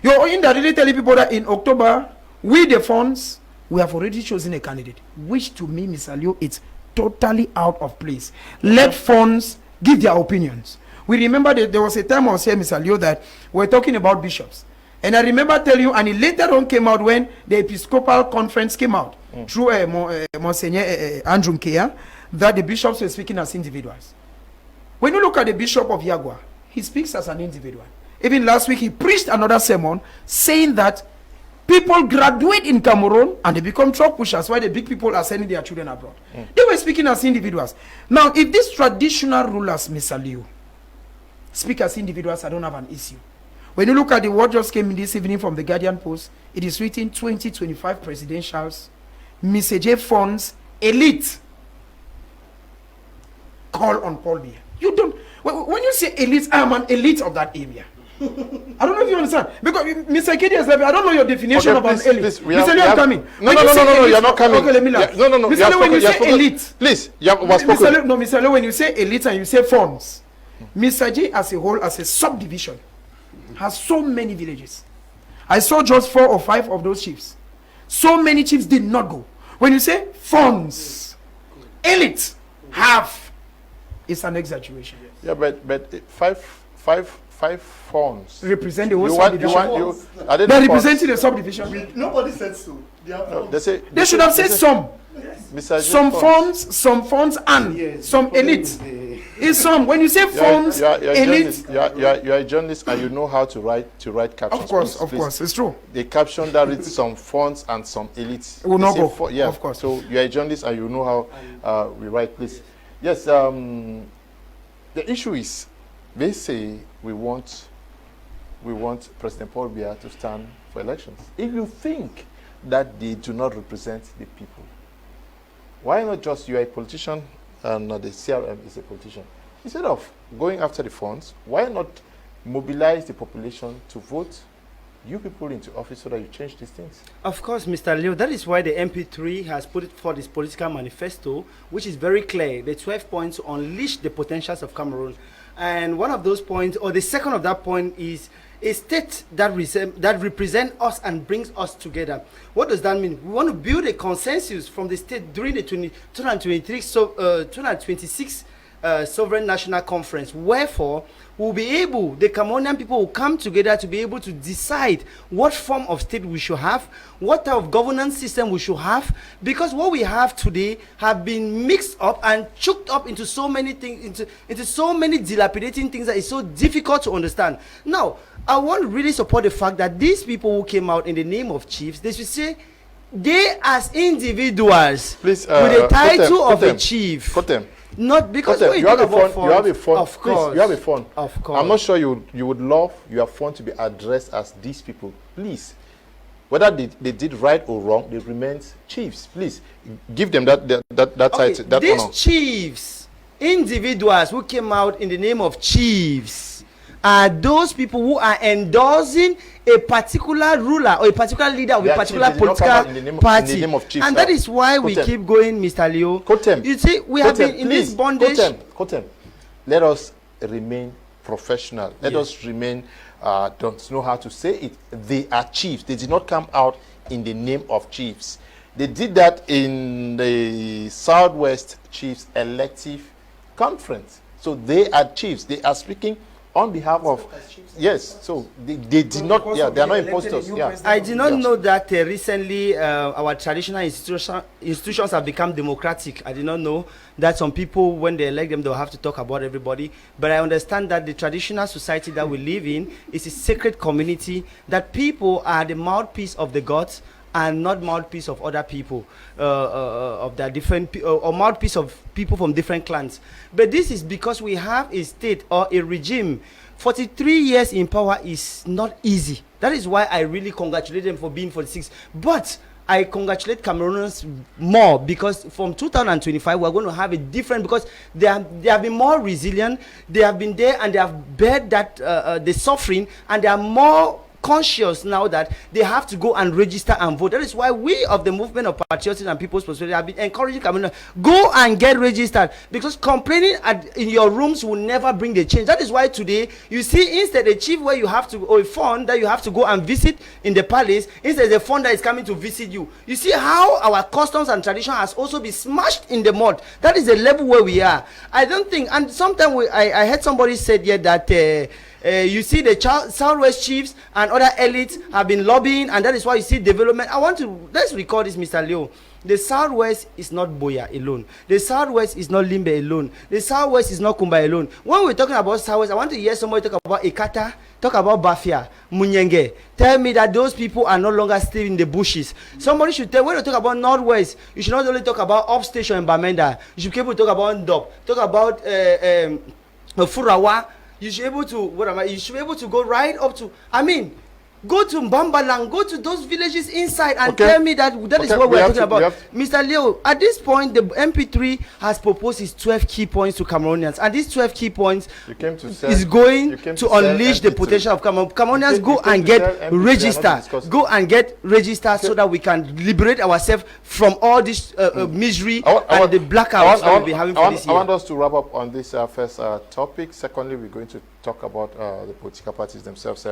You're indirectly telling people that in October, we the phones, we have already chosen a candidate. Which to me, Mr. Liu, it's totally out of place. Let phones give their opinions. We remember that there was a time I was here, Mr. Liu, that we're talking about bishops. And I remember telling you, and it later on came out when the Episcopal Conference came out through Monsignor Andrew Nkea, that the bishops were speaking as individuals. When you look at the Bishop of Yagua, he speaks as an individual. Even last week, he preached another sermon saying that people graduate in Cameroon and they become truck pushers while the big people are sending their children abroad. They were speaking as individuals. Now, if these traditional rulers, Mr. Liu, speak as individuals, I don't have an issue. When you look at the what just came in this evening from the Guardian Post, it is written 2025 presidentials, Mr. J funds, elite, call on Paul Biya. You don't, when you say elite, I am an elite of that area. I don't know if you understand. Because Mr. Kedi has left, I don't know your definition of an elite. Please, Mr. Liu, I'm coming. No, you're not coming. Okay, let me laugh. No, Mr. Liu, when you say elite. Please, you have spoken. Mr. Liu, when you say elite and you say funds, Mr. J as a whole, as a subdivision, has so many villages. I saw just 4 or 5 of those chiefs. So many chiefs did not go. When you say funds, elite, half, it's an exaggeration. Yeah, but five funds. Represent the whole You subdivision. are they They're the funds? representing the subdivision. Nobody said so. They are No, they say They should have said some. Mr. Some funds, and some elite. It's some. When you say funds, you are a elite. journalist. You are a journalist, and you know how to write captions. Of course, Please, of please. course, it's true. The caption that reads some funds and some elites. Will They not say go. yeah, Of course. So you are a journalist, and you know how we write. Please, yes. The issue is, they say we want President Paul Biya to stand for elections. If you think that they do not represent the people, why not just you are a politician and the CRM is a politician? Instead of going after the funds, why not mobilize the population to vote you people into office so that you change these things? Of course, Mr. Leo, that is why the MP3 has put it for this political manifesto, which is very clear, the 12 points to unleash the potentials of Cameroon. And one of those points, or the second of that point, is a state that represents us and brings us together. What does that mean? We want to build a consensus from the state during the 2026 Sovereign National Conference. Wherefore, we'll be able, the Cameroonian people will come together to be able to decide what form of state we should have, what type of governance system we should have, because what we have today have been mixed up and choked up into so many things, into so many dilapidating things that is so difficult to understand. Now, I want to really support the fact that these people who came out in the name of chiefs, they should say they as individuals, Please, with the title of them. a chief. Cut them. Not because You have a phone. You have a phone. Of course. Please, you have a phone. Of course. I'm not sure you would love your phone to be addressed as these people. Please, whether they did right or wrong, they remain chiefs. Please give them that title, that these honor. chiefs, individuals who came out in the name of chiefs, are those people who are endorsing a particular ruler or a particular leader of They a are particular chiefs. They did not come out political in the name party. in the name of chiefs, And that is why we Quote them. keep going, Mr. Leo. Quote them. You see, we have been in this bondage. Quote them. Let us remain professional. Let us remain, don't know how to say it. They are chiefs. They did not come out in the name of chiefs. They did that in the Southwest Chiefs Elective Conference. So they are chiefs. They are speaking on behalf of, yes, so they did not, yeah, they are not imposters. Yeah. I did not know that recently our traditional institutions have become democratic. I did not know that some people, when they elect them, they'll have to talk about everybody. But I understand that the traditional society that we live in is a sacred community, that people are the mouthpiece of the gods and not mouthpiece of other people, of their different, or mouthpiece of people from different clans. But this is because we have a state or a regime. 43 years in power is not easy. That is why I really congratulate them for being 46. But I congratulate Cameroonians more, because from 2025 we're going to have a different, because they have been more resilient. They have been there and they have bared that the suffering, and they are more conscious now that they have to go and register and vote. That is why we of the movement of patriotism and people's prosperity have been encouraging Cameroonians, go and get registered, because complaining in your rooms will never bring the change. That is why today you see, instead a chief where you have to, or a fund that you have to go and visit in the palace, instead the fund that is coming to visit you. You see how our customs and tradition has also been smashed in the mud. That is the level where we are. I don't think, and sometimes I heard somebody said here that you see the Southwest chiefs and other elites have been lobbying, and that is why you see development. Let's record this, Mr. Leo. The Southwest is not Biya alone. The Southwest is not Limbe alone. The Southwest is not Kumba alone. When we're talking about Southwest, I want to hear somebody talk about Ekata, talk about Bafia, Munyenge. Tell me that those people are no longer still in the bushes. Somebody should tell, when you talk about Northwest, you should not only talk about Upstation and Bamenda. You should be able to talk about Ndop, talk about Furawa. You should be able to, you should be able to go right up to, go to Mbambalang, go to those villages inside and tell me that is what we're talking about. Mr. Leo, at this point, the MP3 has proposed his 12 key points to Cameroonians. And these 12 key points is going to unleash the potential of Cameroon. Cameroonians, go and get registered. Go and get registered so that we can liberate ourselves from all this misery and the blackouts that we'll be having for this year. I want us to wrap up on this first topic. Secondly, we're going to talk about the political parties themselves.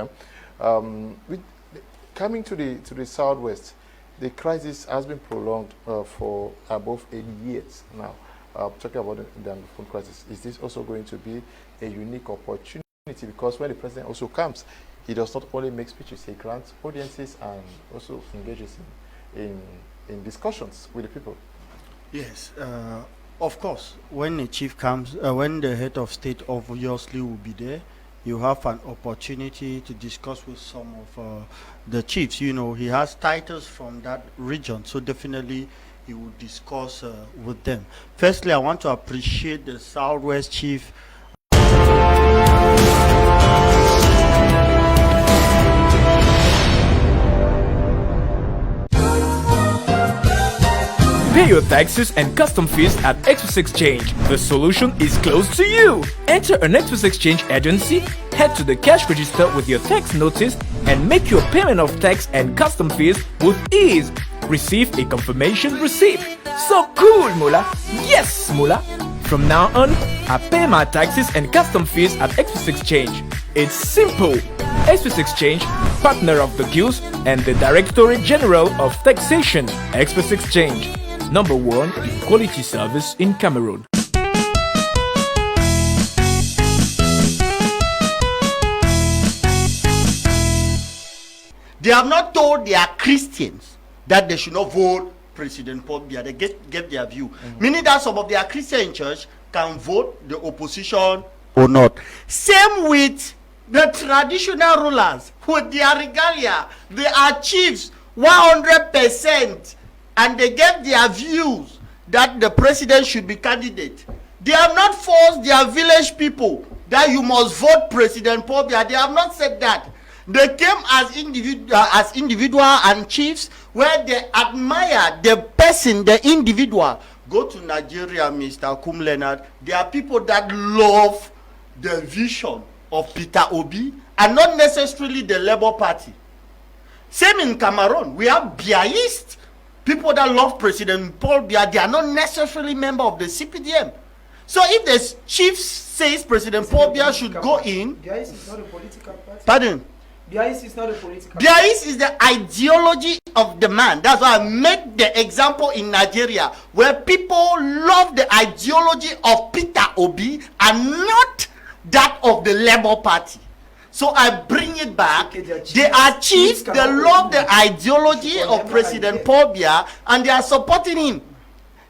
Coming to the Southwest, the crisis has been prolonged for above 8 years now. Talking about the Anglophone crisis, is this also going to be a unique opportunity? Because when the president also comes, he does not only make speeches, he grants audiences and also engages in discussions with the people. Yes, of course. When the chief comes, when the head of state obviously will be there, you have an opportunity to discuss with some of the chiefs. You know, he has titles from that region, so definitely he will discuss with them. Firstly, I want to appreciate the Southwest chief. Pay your taxes and custom fees at Express Exchange. The solution is close to you. Enter an Express Exchange agency, head to the cash register with your tax notice, and make your payment of tax and custom fees with ease. Receive a confirmation receipt. So cool, Mula. Yes, Mula. From now on, I pay my taxes and custom fees at Express Exchange. It's simple. Express Exchange, partner of the Guild and the Directorate General of Taxation. Express Exchange, #1 in quality service in Cameroon. They have not told their Christians that they should not vote President Paul Biya. They get their view. Meaning that some of their Christian church can vote the opposition or not. Same with the traditional rulers with their regalia. They are chiefs 100%, and they get their views that the president should be candidate. They have not forced their village people that you must vote President Paul Biya. They have not said that. They came as individual and chiefs, where they admire the person, the individual. Go to Nigeria, Mr. Kum Leaonard. There are people that love the vision of Peter Obi and not necessarily the Labour Party. Same in Cameroon. We have Biyaist. People that love President Paul Biya, they are not necessarily member of the CPDM. So if the chief says President Paul Biya should go in... Biyaist is not a political party. Pardon? Biyaist is not a political Biyaist is the ideology of the man. That's why I made the example in Nigeria, where people love the ideology of Peter Obi and not that of the Labour Party. So I bring it back. Okay, they are chiefs. They love the ideology of President Paul Biya, and they are supporting him.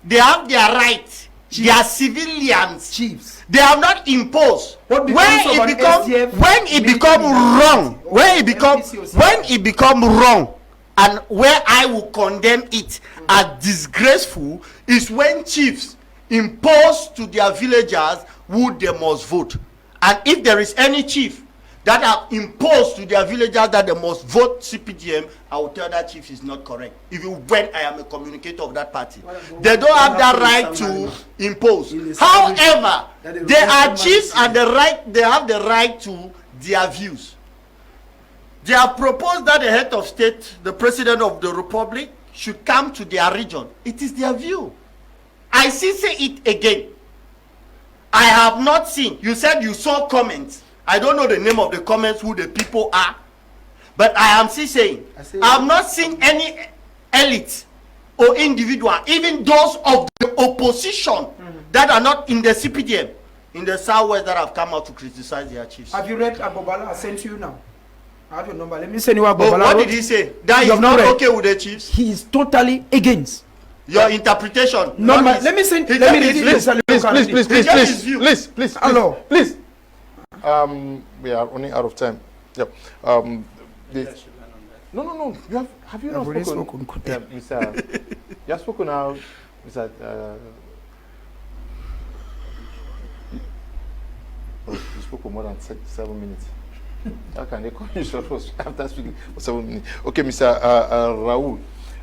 They have their rights. They are civilians. chiefs. They have not imposed. When it become wrong, and where I will condemn it as disgraceful, is when chiefs impose to their villagers who they must vote. And if there is any chief that have imposed to their villagers that they must vote CPDM, I will tell that chief is not correct, even when I am a communicator of that party. They don't have that right to impose. However, they are chiefs and they have the right to their views. They have proposed that the head of state, the president of the republic, should come to their region. It is their view. I say it again. I have not seen. You said you saw comments. I don't know the name of the comments, who the people are, but I am still saying I have not seen any elite or individual, even those of the opposition that are not in the CPDM, in the Southwest, that have come out to criticize their chiefs. Have you read Agbobala? I sent you now. I have your number. Let me send you Agbobala. What did he say? That he is not okay with the chiefs? He is totally against. Your interpretation. Let me send. Let me read it. Please. Hello. Please. We are running out of time. Yep. No. Have you not spoken? Mr. You have spoken now, Mr. You spoke for more than 7 minutes. How can they call you short after speaking for 7 minutes? Okay, Mr. Raoul.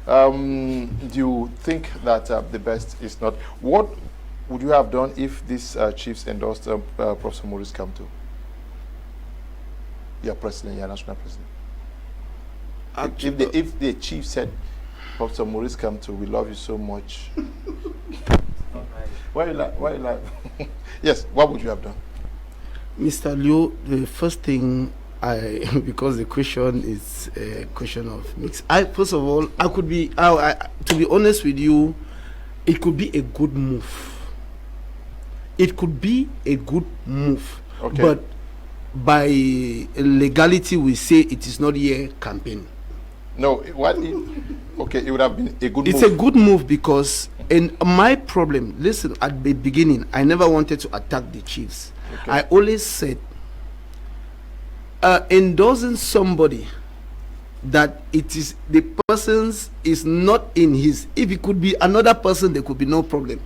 Do you think that the best is not? What would you have done if these chiefs endorsed Professor Maurice Kamto? Your president, your national president. If the chief said, Professor Maurice Kamto, we love you so much. Why you laugh? Yes, what would you have done? Mr. Liu, the first thing because the question is a question of mix. First of all, to be honest with you, it could be a good move. It could be a good move, Okay. but by legality, we say it is not a campaign. No, okay, it would have been a good It's move. a good move because, and my problem, listen, at the beginning, I never wanted to attack the chiefs. Okay. I always said, endorsing somebody that it is the person's is not in his, if it could be another person, there could be no problem.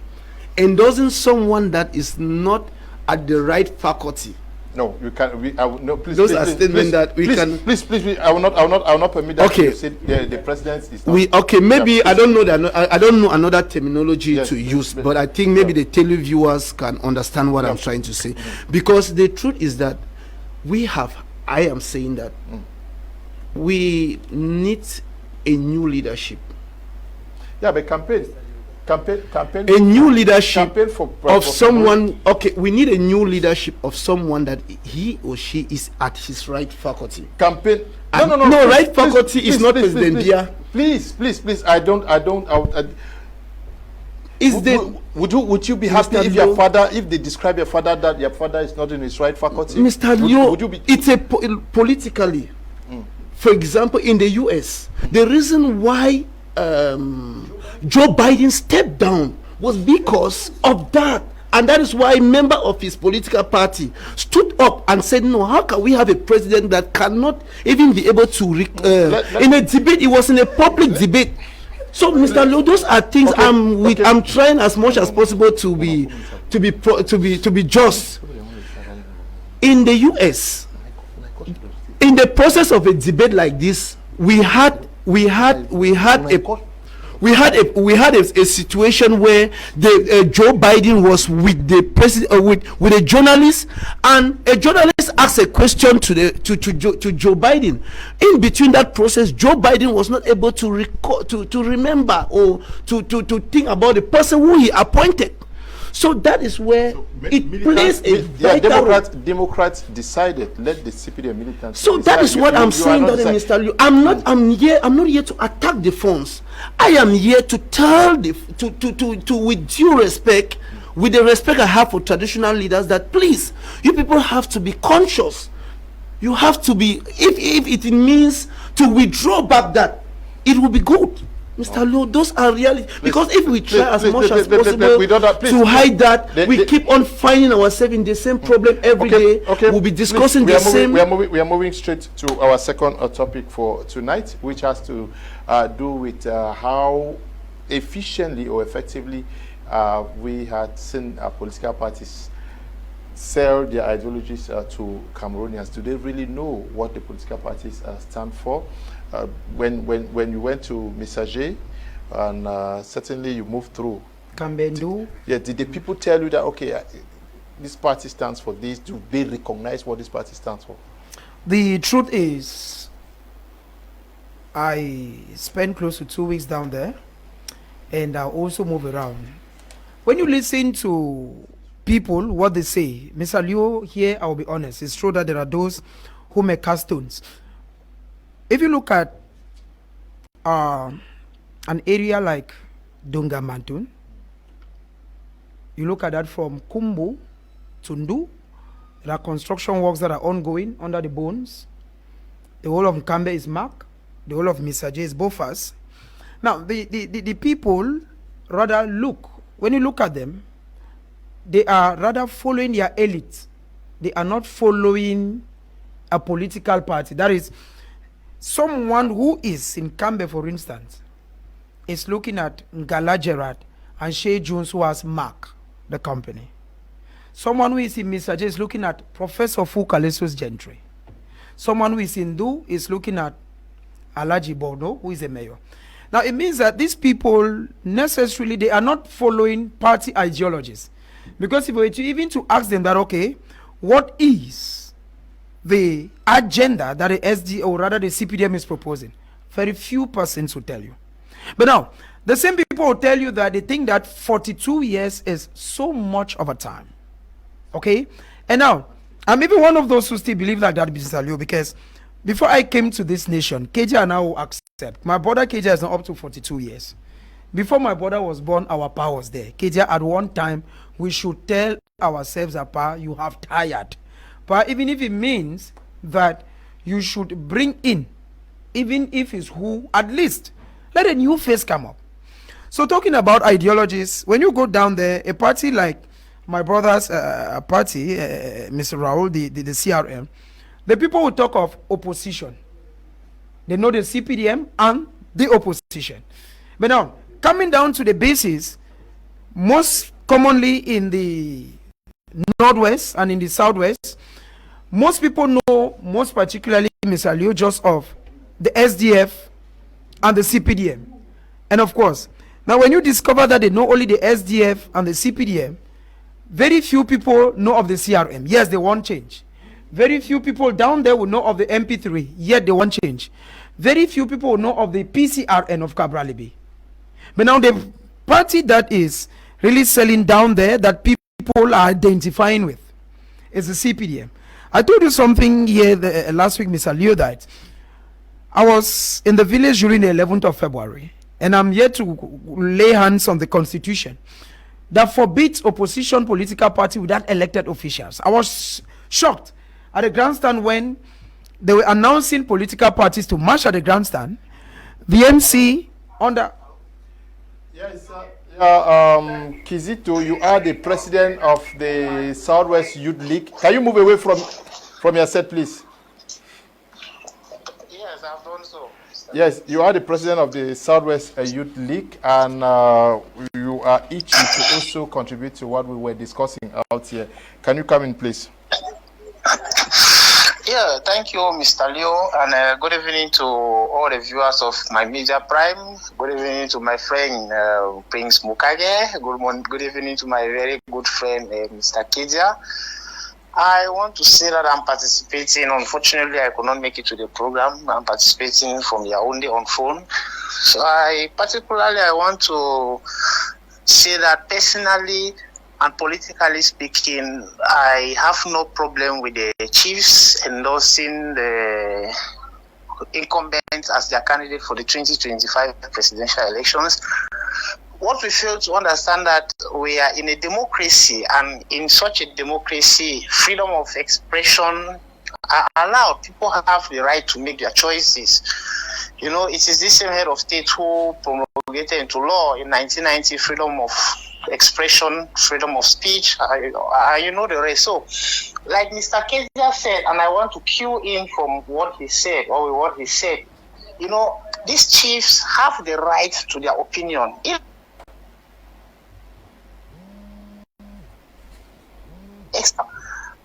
Endorsing someone that is not at the right faculty. No, you can. No, please. Those please, are please, statements please, that we please, can. Please. I will not permit that. Okay. You said the president is not. Okay, maybe Yeah, I don't know that. I don't know another terminology Yes, to please, use, please. but I think maybe Yeah. the televiewers can understand what I'm trying to say, because the truth is that I am saying that we need a new leadership, Yeah, but campaign. a new leadership Campaign for someone. Okay, we need a new leadership of someone that he or she is at his right faculty. campaign. And No. no, please, right please, faculty is please, not please, President Biya. Please. I don't. Is the Would you be happy Mr. if your Leo- father, if they describe your father that your father is not in his right faculty? Mr. Would- Leo, would you be? it's a politically. For example, in the US, the reason why Joe Biden stepped down was because of that. And that is why a member of his political party stood up and said, no, how can we have a president that cannot even be able to, in a debate, it was in a public debate. So, Mr. Leo, those are things Okay. I'm trying as much as possible to be just. In the US, in the process of a debate like this, we had a situation where the Joe Biden was with the president with a journalist, and a journalist asked a question to Joe Biden. In between that process, Joe Biden was not able to remember or to think about the person who he appointed. So that is where it plays a vital role. Democrats decided, let the CPD and militants. So that is what I'm saying, that Mr. Liu. I'm not here to attack the funds. I am here to tell with due respect, with the respect I have for traditional leaders, that please, you people have to be conscious. You have to be, if it means to withdraw back that, it will be good. Mr. Liu, those are reality. Because if we try as much as possible to hide that, we keep on finding ourselves in the same problem every day. We'll be discussing the same. We are moving straight to our second topic for tonight, which has to do with how efficiently or effectively we had seen political parties sell their ideologies to Cameroonians. Do they really know what the political parties stand for? When you went to Messager, and certainly you moved through Kambendu. Yeah, did the people tell you that, okay, this party stands for this? Do they recognize what this party stands for? The truth is, I spent close to 2 weeks down there, and I also move around. When you listen to people, what they say, Mr. Liu, here I'll be honest, it's true that there are those who make cast stones. If you look at an area like Dungamantun, you look at that from Kumbu to Ndu, there are construction works that are ongoing under the bones. The whole of Nkambe is marked. The whole of Misaje is Bofas. Now, the people rather look, when you look at them, they are rather following their elite. They are not following a political party. That is, someone who is in Kambe, for instance, is looking at Ngala Gerard and Shea Jones, who has Mark, the company. Someone who is in Misaje is looking at Professor Fukaleso's Gentry. Someone who is in Du is looking at Alaji Borno, who is the mayor. Now, it means that these people necessarily, they are not following party ideologies. Because if we were to even to ask them that, okay, what is the agenda that the SD, or rather the CPDM, is proposing, very few persons will tell you. But now, the same people will tell you that they think that 42 years is so much of a time. Okay? And now, I'm even one of those who still believe like that, Mr. Leo, because before I came to this nation, KJ and I will accept. My brother KJ is now up to 42 years. Before my brother was born, our pa was there. KJ, at one time, we should tell ourselves, pa, you have tired. But even if it means that you should bring in, even if it's who, at least let a new face come up. So talking about ideologies, when you go down there, a party like my brother's party, Mr. Raul, the CRM, the people will talk of opposition. They know the CPDM and the opposition. But now, coming down to the basis, most commonly in the Northwest and in the Southwest, most people know, most particularly Mr. Leo, just of the SDF and the CPDM. And of course, now when you discover that they know only the SDF and the CPDM, very few people know of the CRM. Yes, they want change. Very few people down there will know of the MP3, yet they want change. Very few people will know of the PCRN of Cabralibi. But now the party that is really selling down there, that people are identifying with, is the CPDM. I told you something here last week, Mr. Leo, that I was in the village during the 11th of February, and I'm here to lay hands on the constitution that forbids opposition political party without elected officials. I was shocked at the grandstand when they were announcing political parties to march at the grandstand. The MC under... Yes, Kizito, you are the president of the Southwest Youth League. Can you move away from your set, please? Yes, I've done so. Yes, you are the president of the Southwest Youth League, and you are itching to also contribute to what we were discussing out here. Can you come in, please? Yeah, thank you, Mr. Leo, and good evening to all the viewers of my media prime. Good evening to my friend Prince Mukage. Good evening to my very good friend Mr. Kedia. I want to say that I'm participating. Unfortunately, I could not make it to the program. I'm participating from Yaoundé on phone. So I want to say that personally and politically speaking, I have no problem with the chiefs endorsing the incumbents as their candidate for the 2025 presidential elections. What we fail to understand that we are in a democracy, and in such a democracy, freedom of expression are allowed. People have the right to make their choices. You know, it is this same head of state who promulgated into law in 1990 freedom of expression, freedom of speech, you know the rest. So, like Mr. Kezia said, and I want to cue in from what he said, you know, these chiefs have the right to their opinion.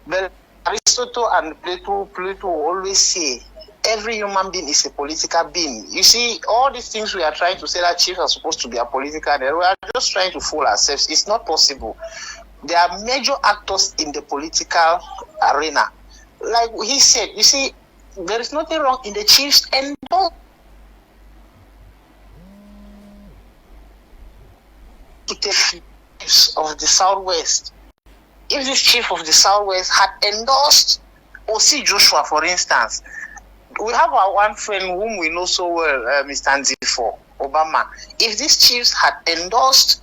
Well, Aristotle and Plato always say every human being is a political being. You see, all these things we are trying to say that chiefs are supposed to be a political, we are just trying to fool ourselves. It's not possible. There are major actors in the political arena. Like he said, you see, there is nothing wrong in the chiefs and to take of the Southwest. If this chief of the Southwest had endorsed O.C. Joshua, for instance, we have our one friend whom we know so well, Mr. Nzifo Obama. If these chiefs had endorsed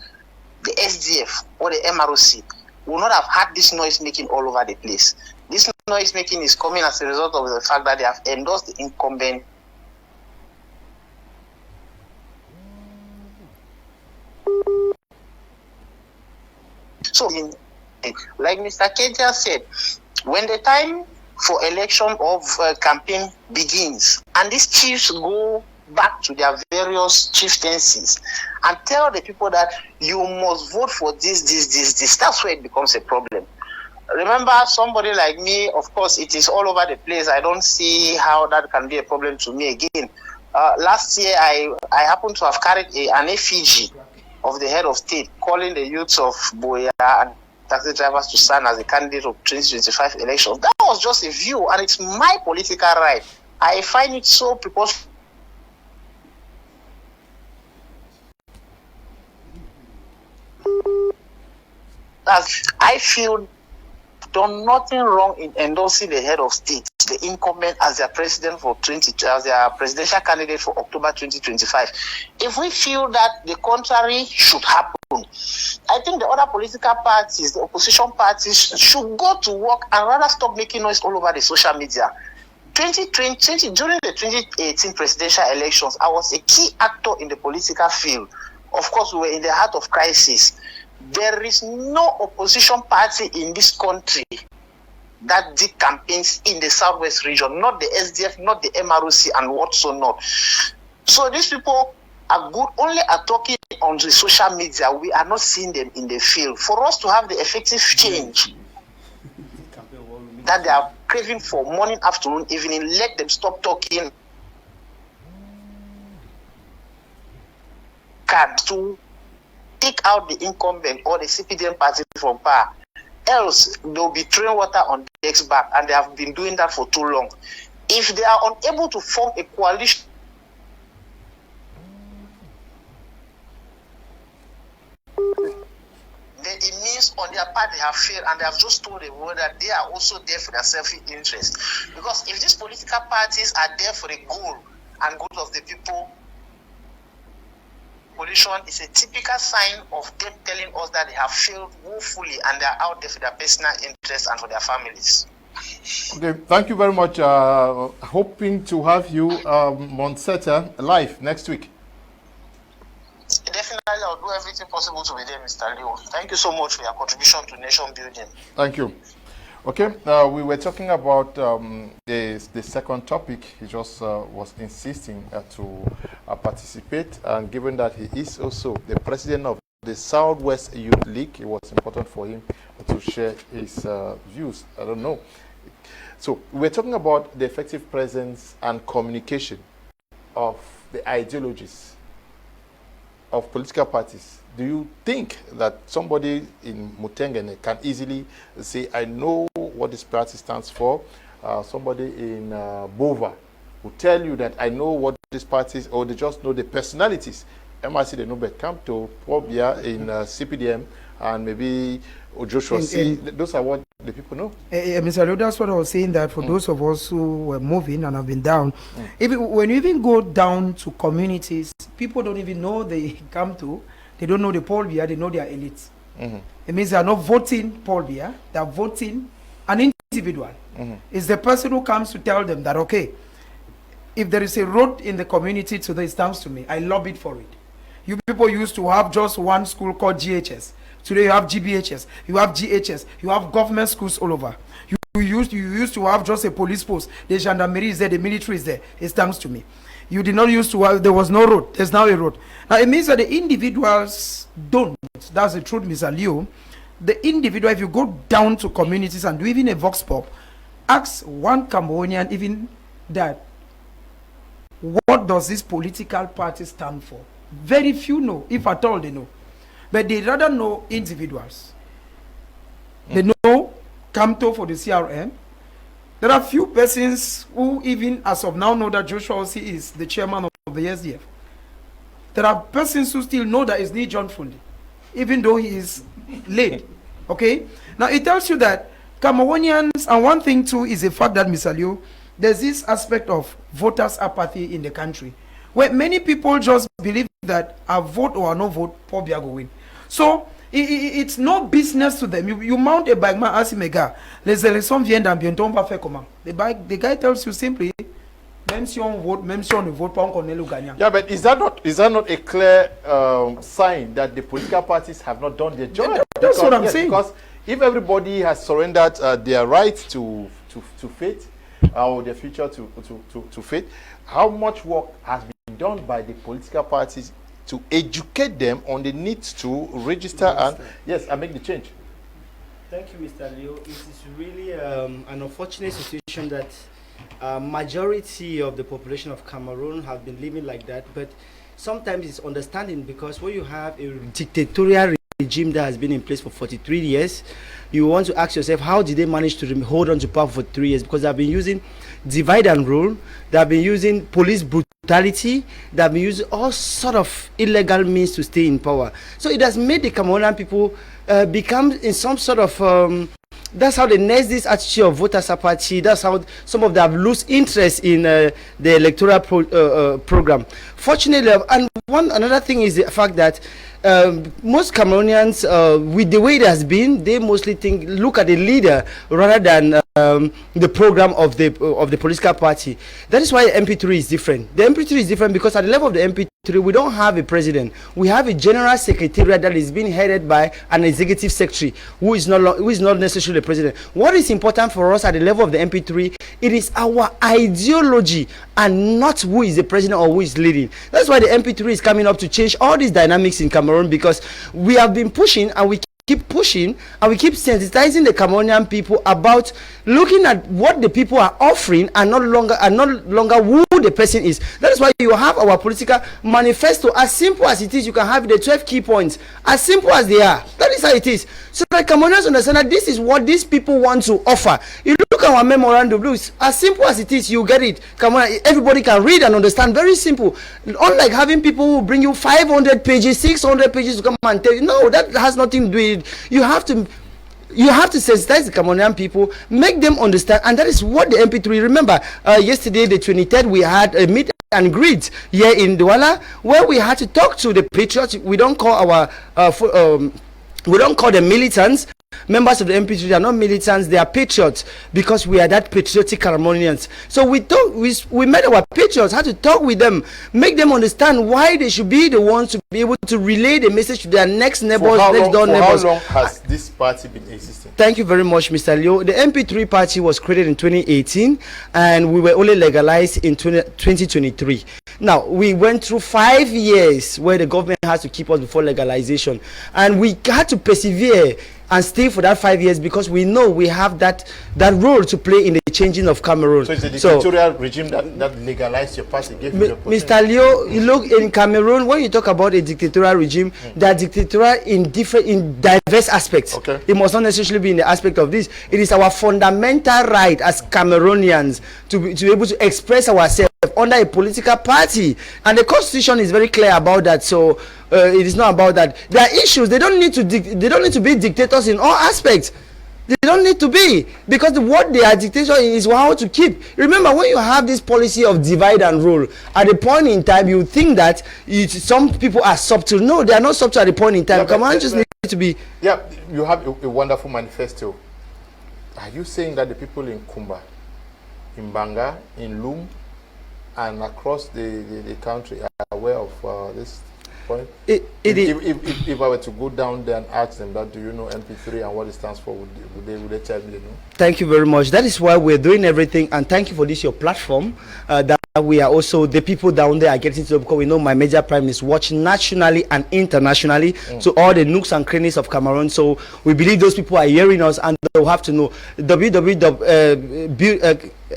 the SDF or the MROC, we would not have had this noise making all over the place. This noise making is coming as a result of the fact that they have endorsed the incumbent. So, like Mr. Kedia said, when the time for election of campaign begins and these chiefs go back to their various chieftaincies and tell the people that you must vote for this, that's where it becomes a problem. Remember, somebody like me, of course, it is all over the place. I don't see how that can be a problem to me again. Last year, I happened to have carried an effigy of the head of state calling the youths of Biya and taxi drivers to stand as a candidate of 2025 elections. That was just a view, and it's my political right. I find it so preposterous. As I feel done nothing wrong in endorsing the head of state, the incumbent, as their president for as their presidential candidate for October 2025. If we feel that the contrary should happen, I think the other political parties, the opposition parties, should go to work and rather stop making noise all over the social media. During the 2018 presidential elections, I was a key actor in the political field. Of course, we were in the heart of crisis. There is no opposition party in this country that did campaigns in the Southwest region, not the SDF, not the MROC, and whatso not. So these people are good only at talking on the social media. We are not seeing them in the field. For us to have the effective change that they are craving for morning, afternoon, evening, let them stop talking to take out the incumbent or the CPDM party from power. Else, they'll be throwing water on Dex back, and they have been doing that for too long. If they are unable to form a coalition, then it means on their part they have failed, and they have just told the world that they are also there for their self-interest. Because if these political parties are there for the goal and good of the people, coalition is a typical sign of them telling us that they have failed woefully and they are out there for their personal interests and for their families. Okay, thank you very much. Hoping to have you, Monsetta, live next week. Definitely, I'll do everything possible to be there, Mr. Leo. Thank you so much for your contribution to nation building. Thank you. Okay, we were talking about the second topic. He just was insisting to participate, and given that he is also the president of the Southwest Youth League, it was important for him to share his views. I don't know. So we're talking about the effective presence and communication of the ideologies of political parties. Do you think that somebody in Mutengene can easily say, I know what this party stands for? Somebody in Bova will tell you that I know what this party is, or they just know the personalities. MRC, they know Betkamto, Paul Biya in CPDM, and maybe Joshua C. Those are what the people know. Mr. Leo, that's what I was saying, that for those of us who were moving and have been down, when you even go down to communities, people don't even know they come to. They don't know the Paul Biya, they know their elites. It means they are not voting Paul Biya, they are voting an individual. It's the person who comes to tell them that, okay, if there is a road in the community today, it stands to me, I lobbied for it. You people used to have just one school called GHS. Today you have GBHS, you have GHS, you have government schools all over. You used to have just a police post. The gendarmerie is there, the military is there. It stands to me. You did not used to have, there was no road. There's now a road. Now it means that the individuals don't. That's the truth, Mr. Leo. The individual, if you go down to communities and do even a vox pop, ask one Cameroonian even that, what does this political party stand for? Very few know, if at all they know. But they rather know individuals. They know Kamto for the CRM. There are few persons who even as of now know that Joshua Osei is the chairman of the SDF. There are persons who still know that it's Lee John Fundi, even though he is late. Okay? Now it tells you that Cameroonians, and one thing too is the fact that, Mr. Leo, there's this aspect of voters' apathy in the country, where many people just believe that a vote or a no vote, Paul Biya will win. So it's no business to them. You mount a bike, man, ask him, les élections viennent dans bientôt, on va faire comment? The guy tells you simply, même si on vote, même si on ne vote pas, on connaît le gagnant. Yeah, but is that not a clear sign that the political parties have not done their job? That's what I'm saying. Because if everybody has surrendered their right to fate, or their future to fate, how much work has been done by the political parties to educate them on the need to register and make the change? Thank you, Mr. Leo. It is really an unfortunate situation that majority of the population of Cameroon have been living like that, but sometimes it's understanding, because when you have a dictatorial regime that has been in place for 43 years, you want to ask yourself, how did they manage to hold on to power for 3 years? Because they've been using divide and rule, they've been using police brutality, they've been using all sort of illegal means to stay in power. So it has made the Cameroonian people become in some sort of that's how they nest this attitude of voters apathy. That's how some of them lose interest in the electoral program. Fortunately, and another thing is the fact that most Cameroonians, with the way it has been, they mostly look at the leader rather than the program of the political party. That is why MP3 is different. The MP3 is different because at the level of the MP3, we don't have a president. We have a general secretariat that is being headed by an executive secretary who is not necessarily the president. What is important for us at the level of the MP3, it is our ideology and not who is the president or who is leading. That's why the MP3 is coming up to change all these dynamics in Cameroon, because we have been pushing and we keep pushing and we keep sensitizing the Cameroonian people about looking at what the people are offering and not longer who the person is. That is why you have our political manifesto, as simple as it is. You can have the 12 key points, as simple as they are. That is how it is, so that Cameroonians understand that this is what these people want to offer. You look at our memorandum, as simple as it is, you get it. Come on, everybody can read and understand. Very simple. Unlike having people who bring you 500 pages, 600 pages to come and tell you, no, that has nothing to do with it. You have to sensitize the Cameroonian people, make them understand, and that is what the MP3. Remember, yesterday, the 23rd, we had a meet and greet here in Douala, where we had to talk to the patriots. We don't call we don't call them militants. Members of the MP3, they are not militants, they are patriots, because we are that patriotic Cameroonians. So we met our patriots, had to talk with them, make them understand why they should be the ones to be able to relay the message to their next neighbors, next door neighbors. How long has this party been existing? Thank you very much, Mr. Leo. The MP3 party was created in 2018, and we were only legalized in 2023. Now, we went through 5 years where the government has to keep us before legalization, and we had to persevere and stay for that 5 years, because we know we have that role to play in the changing of Cameroon. So it's the dictatorial regime that legalized your party, gave you your Mr. Leo, you look in Cameroon, when you talk about a dictatorial regime, they are dictatorial in diverse aspects. Okay. It must not necessarily be in the aspect of this. It is our fundamental right as Cameroonians to be able to express ourselves under a political party, and the constitution is very clear about that. So it is not about that. There are issues. They don't need to be dictators in all aspects. They don't need to be, because what they are dictator is how to keep. Remember, when you have this policy of divide and rule, at a point in time you think that some people are subtle. No, they are not subtle at a point in time. Come on, just need to be. Yeah, you have a wonderful manifesto. Are you saying that the people in Kumba, in Banga, in Lum, and across the country are aware of this point? If I were to go down there and ask them that, do you know MP3 and what it stands for, would they tell me they know? Thank you very much. That is why we're doing everything, and thank you for this, your platform, that we are also, the people down there are getting to know, because we know my major prime is watching nationally and internationally to all the nooks and crannies of Cameroon. So we believe those people are hearing us, and they'll have to know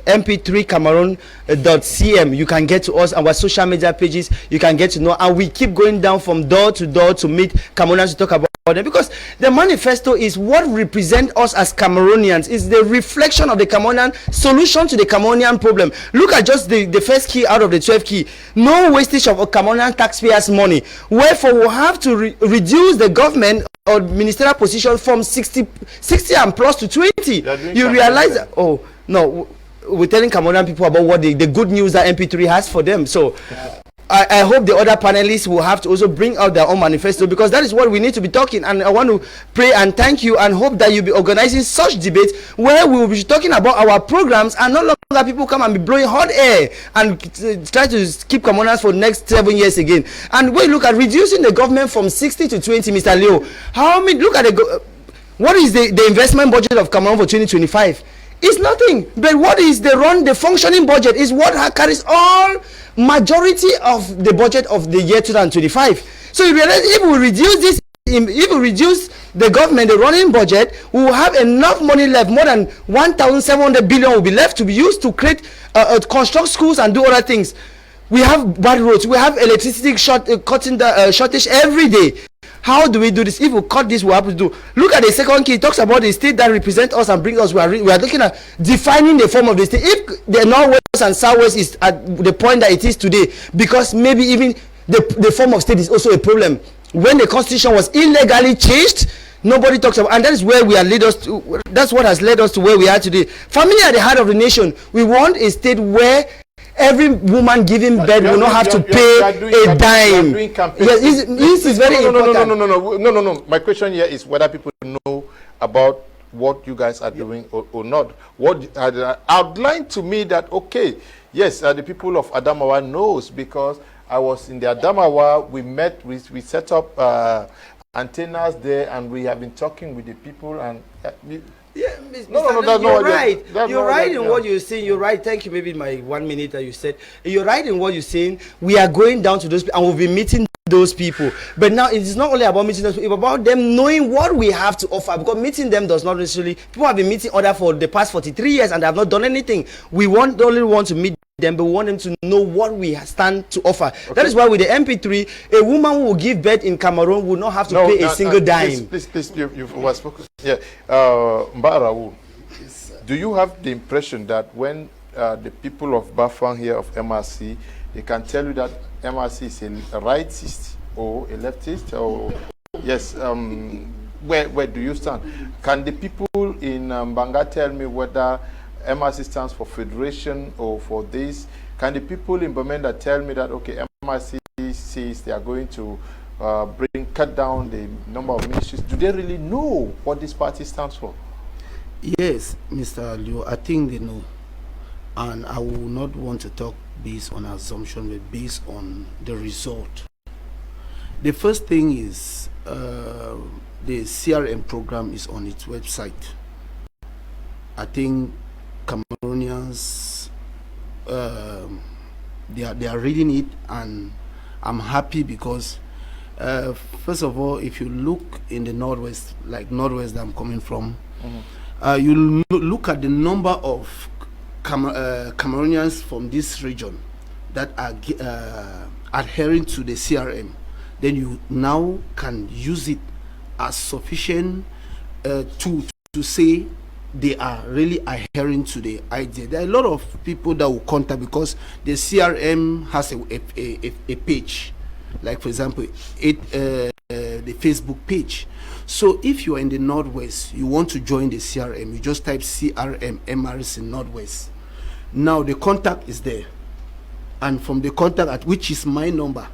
mp3cameroon.cm. You can get to us, our social media pages, you can get to know, and we keep going down from door to door to meet Cameroonians to talk about them, because the manifesto is what represents us as Cameroonians. It's the reflection of the Cameroonian solution to the Cameroonian problem. Look at just the first key out of the 12 key. No wastage of Cameroonian taxpayers' money. Wherefore, we have to reduce the government or ministerial position from 60 and plus to 20. You realize that? Oh no, we're telling Cameroonian people about what the good news that MP3 has for them. So I hope the other panelists will have to also bring out their own manifesto, because that is what we need to be talking. And I want to pray and thank you and hope that you'll be organizing such debates where we will be talking about our programs, and not longer people come and be blowing hot air and try to keep Cameroonians for the next 7 years again. And when you look at reducing the government from 60 to 20, Mr. Leo, look at what is the investment budget of Cameroon for 2025? It's nothing. But what is the functioning budget is what carries all majority of the budget of the year 2025. So you realize, if we reduce this, if we reduce the government, the running budget, we will have enough money left. More than 1,700 billion will be left to be used to create construct schools and do other things. We have bad roads, we have electricity shortage every day. How do we do this? If we cut this, we have to do. Look at the second key. It talks about the state that represent us and bring us. We are looking at defining the form of the state. If the northwest and southwest is at the point that it is today, because maybe even the form of state is also a problem. When the constitution was illegally changed, Nobody talks about, and that is where we are led us to. That's what has led us to where we are today. Family at the heart of the nation. We want a state where every woman giving birth will not have to pay a dime. Yes, this is very important. No. My question here is whether people know about what you guys are doing or not. What outlined to me that, okay, yes, the people of Adamawa knows, because I was in the Adamawa. We met, we set up antennas there, and we have been talking with the people, and you're right. You're right in what you're saying. You're right. Thank you. Maybe in my 1 minute that you said, you're right in what you're saying. We are going down to those people, and we'll be meeting those people. But now it is not only about meeting those people, it's about them knowing what we have to offer, because meeting them does not necessarily. People have been meeting other for the past 43 years and they have not done anything. We only want to meet them, but we want them to know what we stand to offer. Okay. That is why with the MP3, a woman who will give birth in Cameroon will not have to pay a single dime. Please, you've was focused. Yeah, Mbarawu, do you have the impression that when the people of Bafang here of MRC, they can tell you that MRC is a rightist or a leftist, or yes, where do you stand? Can the people in Banga tell me whether MRC stands for federation or for this? Can the people in Bamenda tell me that, okay, MRC says they are going to cut down the number of ministries? Do they really know what this party stands for? Yes, Mr. Leo, I think they know. And I will not want to talk based on assumption, but based on the result. The first thing is the CRM program is on its website. I think Cameroonians, they are reading it, and I'm happy because first of all, if you look in the northwest, like northwest that I'm coming from, you look at the number of Cameroonians from this region that are adhering to the CRM, then you now can use it as sufficient to say they are really adhering to the idea. There are a lot of people that will contact because the CRM has a page, like for example, the Facebook page. So if you are in the Northwest, you want to join the CRM, you just type CRM MRC Northwest. Now the contact is there, and from the contact, which is my number,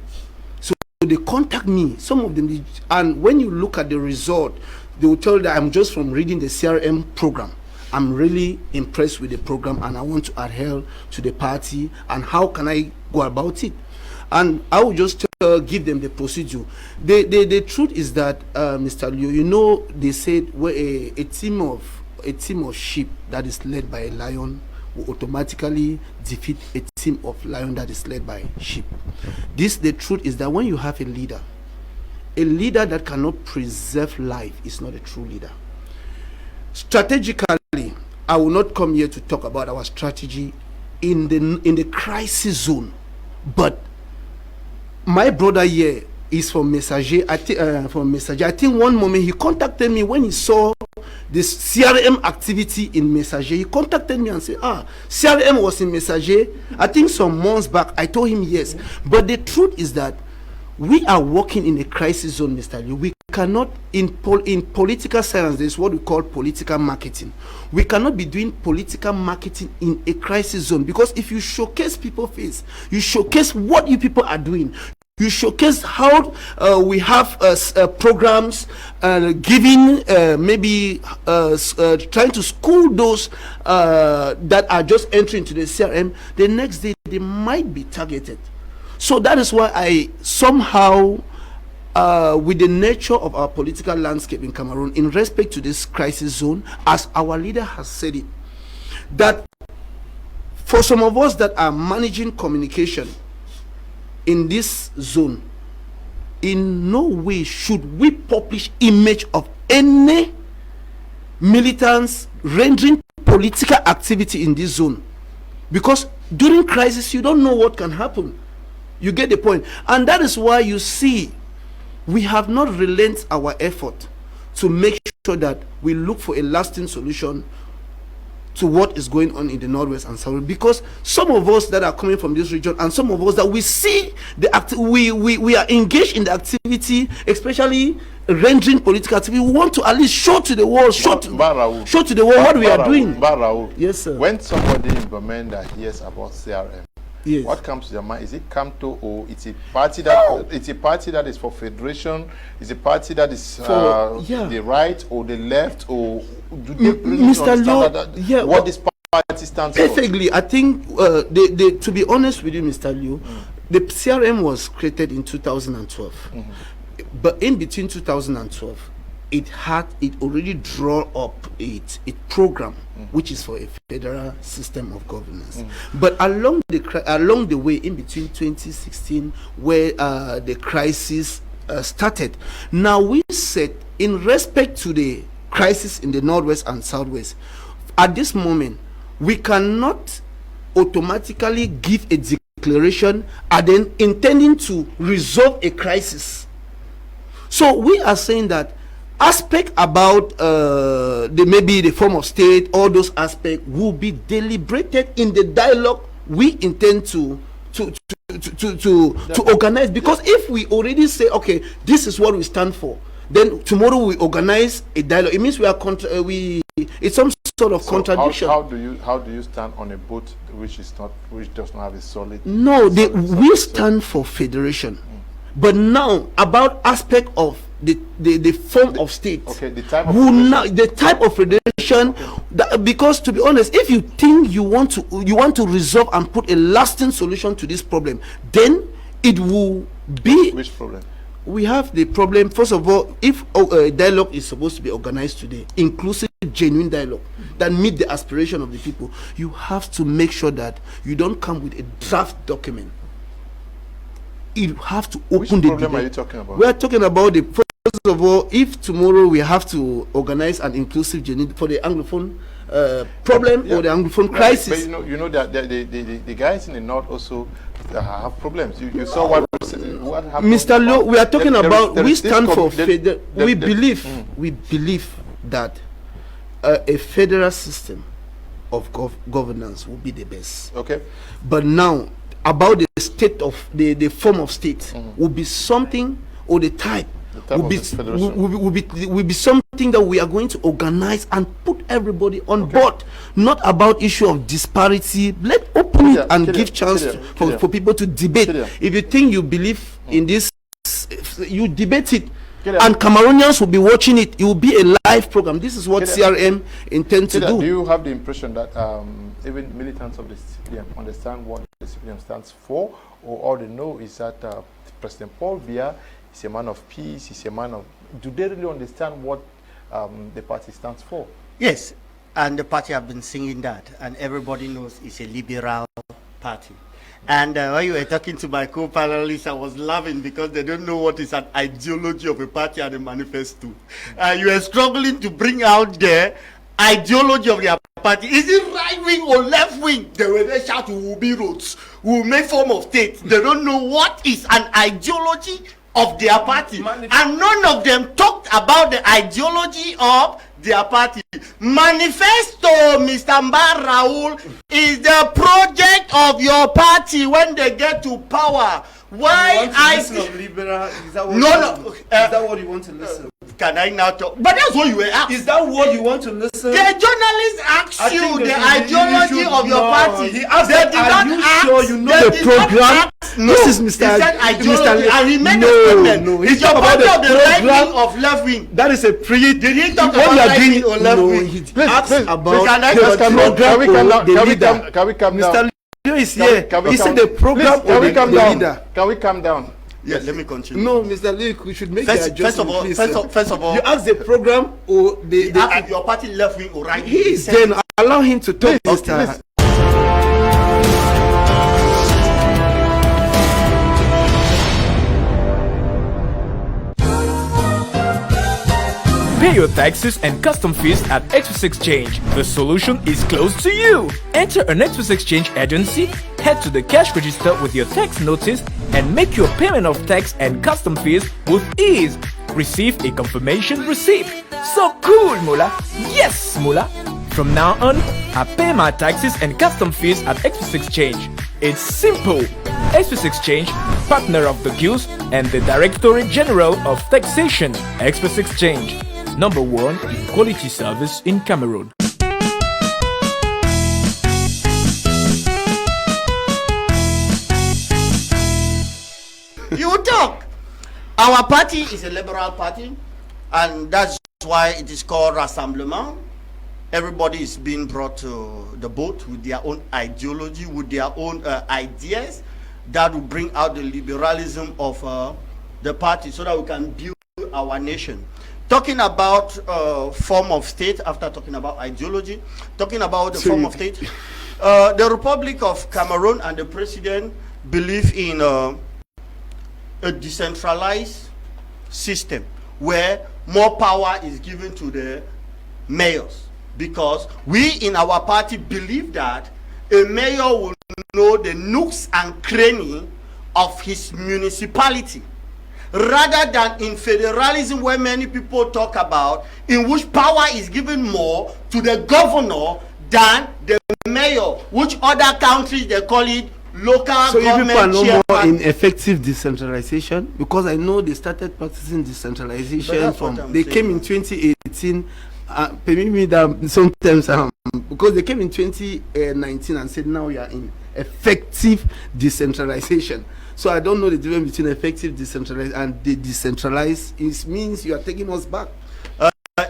so they contact me. Some of them, and when you look at the result, they will tell you that I'm just from reading the CRM program. I'm really impressed with the program, and I want to adhere to the party. And how can I go about it? And I will just give them the procedure. The truth is that, Mr. Liu, you know, they said we're a team of sheep that is led by a lion will automatically defeat a team of lion that is led by sheep. The truth is that when you have a leader that cannot preserve life is not a true leader. Strategically, I will not come here to talk about our strategy in the crisis zone, but my brother here is from Messager. I think one moment he contacted me when he saw this CRM activity in Messager. He contacted me and said, CRM was in Messager. I think some months back. I told him yes. But the truth is that we are working in a crisis zone, Mr. Liu. We cannot, in political science, there's what we call political marketing. We cannot be doing political marketing in a crisis zone, because if you showcase people's face, you showcase what you people are doing, you showcase how we have programs giving maybe trying to school those that are just entering into the CRM, the next day they might be targeted. So that is why I somehow, with the nature of our political landscape in Cameroon, in respect to this crisis zone, as our leader has said it, that for some of us that are managing communication in this zone, in no way should we publish image of any militants rendering political activity in this zone, because during crisis you don't know what can happen. You get the point. And that is why you see we have not relented our effort to make sure that we look for a lasting solution to what is going on in the Northwest and South, because some of us that are coming from this region and some of us that we see we are engaged in the activity, especially rendering political activity, we want to at least show to the world, show to the world what we are doing. Yes, sir. When somebody in Bamenda hears about CRM, yes, what comes to your mind? Is it Camto, or it's a party that it's a party that is for federation? Is a party that is for the right or the left, or do they really understand what this party stands for? Perfectly. I think to be honest with you, Mr. Liu, the CRM was created in 2012, but in between 2012, it already drawn up its program, which is for a federal system of governance. But along the way, in between 2016, where the crisis started, now we said, in respect to the crisis in the Northwest and Southwest, at this moment, we cannot automatically give a declaration and then intending to resolve a crisis. So we are saying that aspect about maybe the form of state, all those aspects will be deliberated in the dialogue we intend to organize. Because if we already say, okay, this is what we stand for, then tomorrow we organize a dialogue, it means we are it's some sort of contradiction. How do you stand on a boat which does not have a solid? No, we stand for federation. But now about aspect of the form of state, okay, the type of federation, because to be honest, if you think you want to resolve and put a lasting solution to this problem, then it will be which problem? We have the problem, first of all, if a dialogue is supposed to be organized today, inclusive, genuine dialogue that meet the aspiration of the people, you have to make sure that you don't come with a draft document. You have to open the debate. Which problem are you talking about? We are talking about first of all, if tomorrow we have to organize an inclusive genuine for the Anglophone problem or the Anglophone crisis. But you know that the guys in the north also have problems. You saw what happened. Mr. Lo, we are talking about, we stand for we believe that a federal system of governance will be the best. Okay. But now about the state of the form of state will be something, or the type will be something that we are going to organize and put everybody on board. Not about issue of disparity. Let open it and give chance for people to debate. If you think you believe in this, you debate it. And Cameroonians will be watching it. It will be a live program. This is what CRM intends to do. Do you have the impression that even militants of the CPM understand what the CPM stands for, or all they know is that President Paul Biya is a man of peace, he's a man of... Do they really understand what the party stands for? Yes, and the party have been singing that, and everybody knows it's a liberal party. And when you were talking to my co-panelists, I was laughing because they don't know what is an ideology of a party and a manifesto. You are struggling to bring out the ideology of their party. Is it right wing or left wing? They will then shout, we will be roads, we will make form of state. They don't know what is an ideology of their party. And none of them talked about the ideology of their party. Manifesto, Mr. Mbar Raoul, is the project of your party when they get to power. Why is that what you want to listen? Can I now talk? But that's what you were asked. Is that what you want to listen? The journalist asked you the ideology of your party. He asked that, are you sure you know the program? No, this is Mr. He said ideology, and he made a statement. No, is your party of the right wing of left wing? That is a pre. Did he talk about right wing or left wing? He asked about Can we come down? Mr. Leo is here. He said the program of the leader. Can we come down? Yes, let me continue. No, Mr. Leo, we should make the adjustment. First of all, you ask the program or your party left wing or right wing. He is then allow him to talk. Please. Pay your taxes and custom fees at Express Exchange. The solution is close to you. Enter an Express Exchange agency, head to the cash register with your tax notice, and make your payment of tax and custom fees with ease. Receive a confirmation receipt. So cool, Mula. Yes, Mula. From now on, I pay my taxes and custom fees at Express Exchange. It's simple. Express Exchange, partner of the Guild and the Directorate General of Taxation. Express Exchange, #1 in quality service in Cameroon. You talk. Our party is a liberal party, and that's why it is called Rassemblement. Everybody is being brought to the boat with their own ideology, with their own ideas that will bring out the liberalism of the party so that we can build our nation. Talking about form of state, after talking about ideology, talking about the form of state, the Republic of Cameroon and the president believe in a decentralized system where more power is given to the mayors, because we in our party believe that a mayor will know the nooks and crannies of his municipality, rather than in federalism where many people talk about, in which power is given more to the governor than the mayor, which other countries they call it local so government you people are no more chairman. in effective decentralization, because I know they started practicing decentralization from they came in 2018. Permit me that sometimes because they came in 2019 and said now we are in effective decentralization. So I don't know the difference between effective decentralized and the decentralized. It means you are taking us back.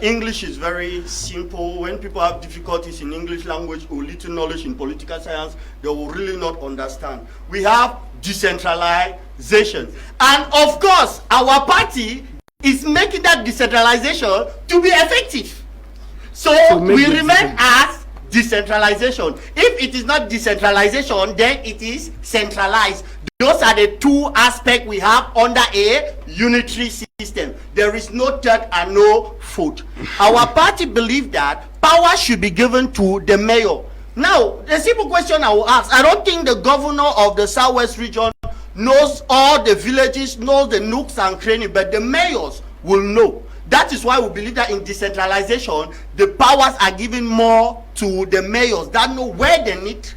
English is very simple. When people have difficulties in English language or little knowledge in political science, they will really not understand. We have decentralization. And of course, our party is making that decentralization to be effective. So we remain as decentralization. If it is not decentralization, then it is centralized. Those are the two aspects we have under a unitary system. There is no third and no fourth. Our party believes that power should be given to the mayor. Now, the simple question I will ask, I don't think the governor of the Southwest region knows all the villages, knows the nooks and crannies, but the mayors will know. That is why we believe that in decentralization, the powers are given more to the mayors that know where they need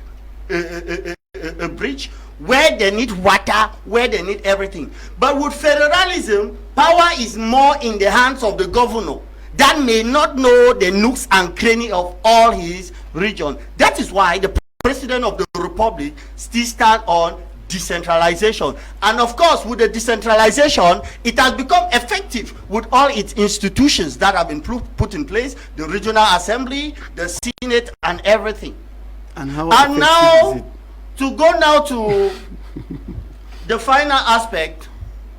a bridge, where they need water, where they need everything. But with federalism, power is more in the hands of the governor that may not know the nooks and crannies of all his region. That is why the president of the republic still stands on decentralization. And of course, with the decentralization, it has become effective with all its institutions that have been put in place, the regional assembly, the senate, and everything. And how and now is it? to go now to the final aspect,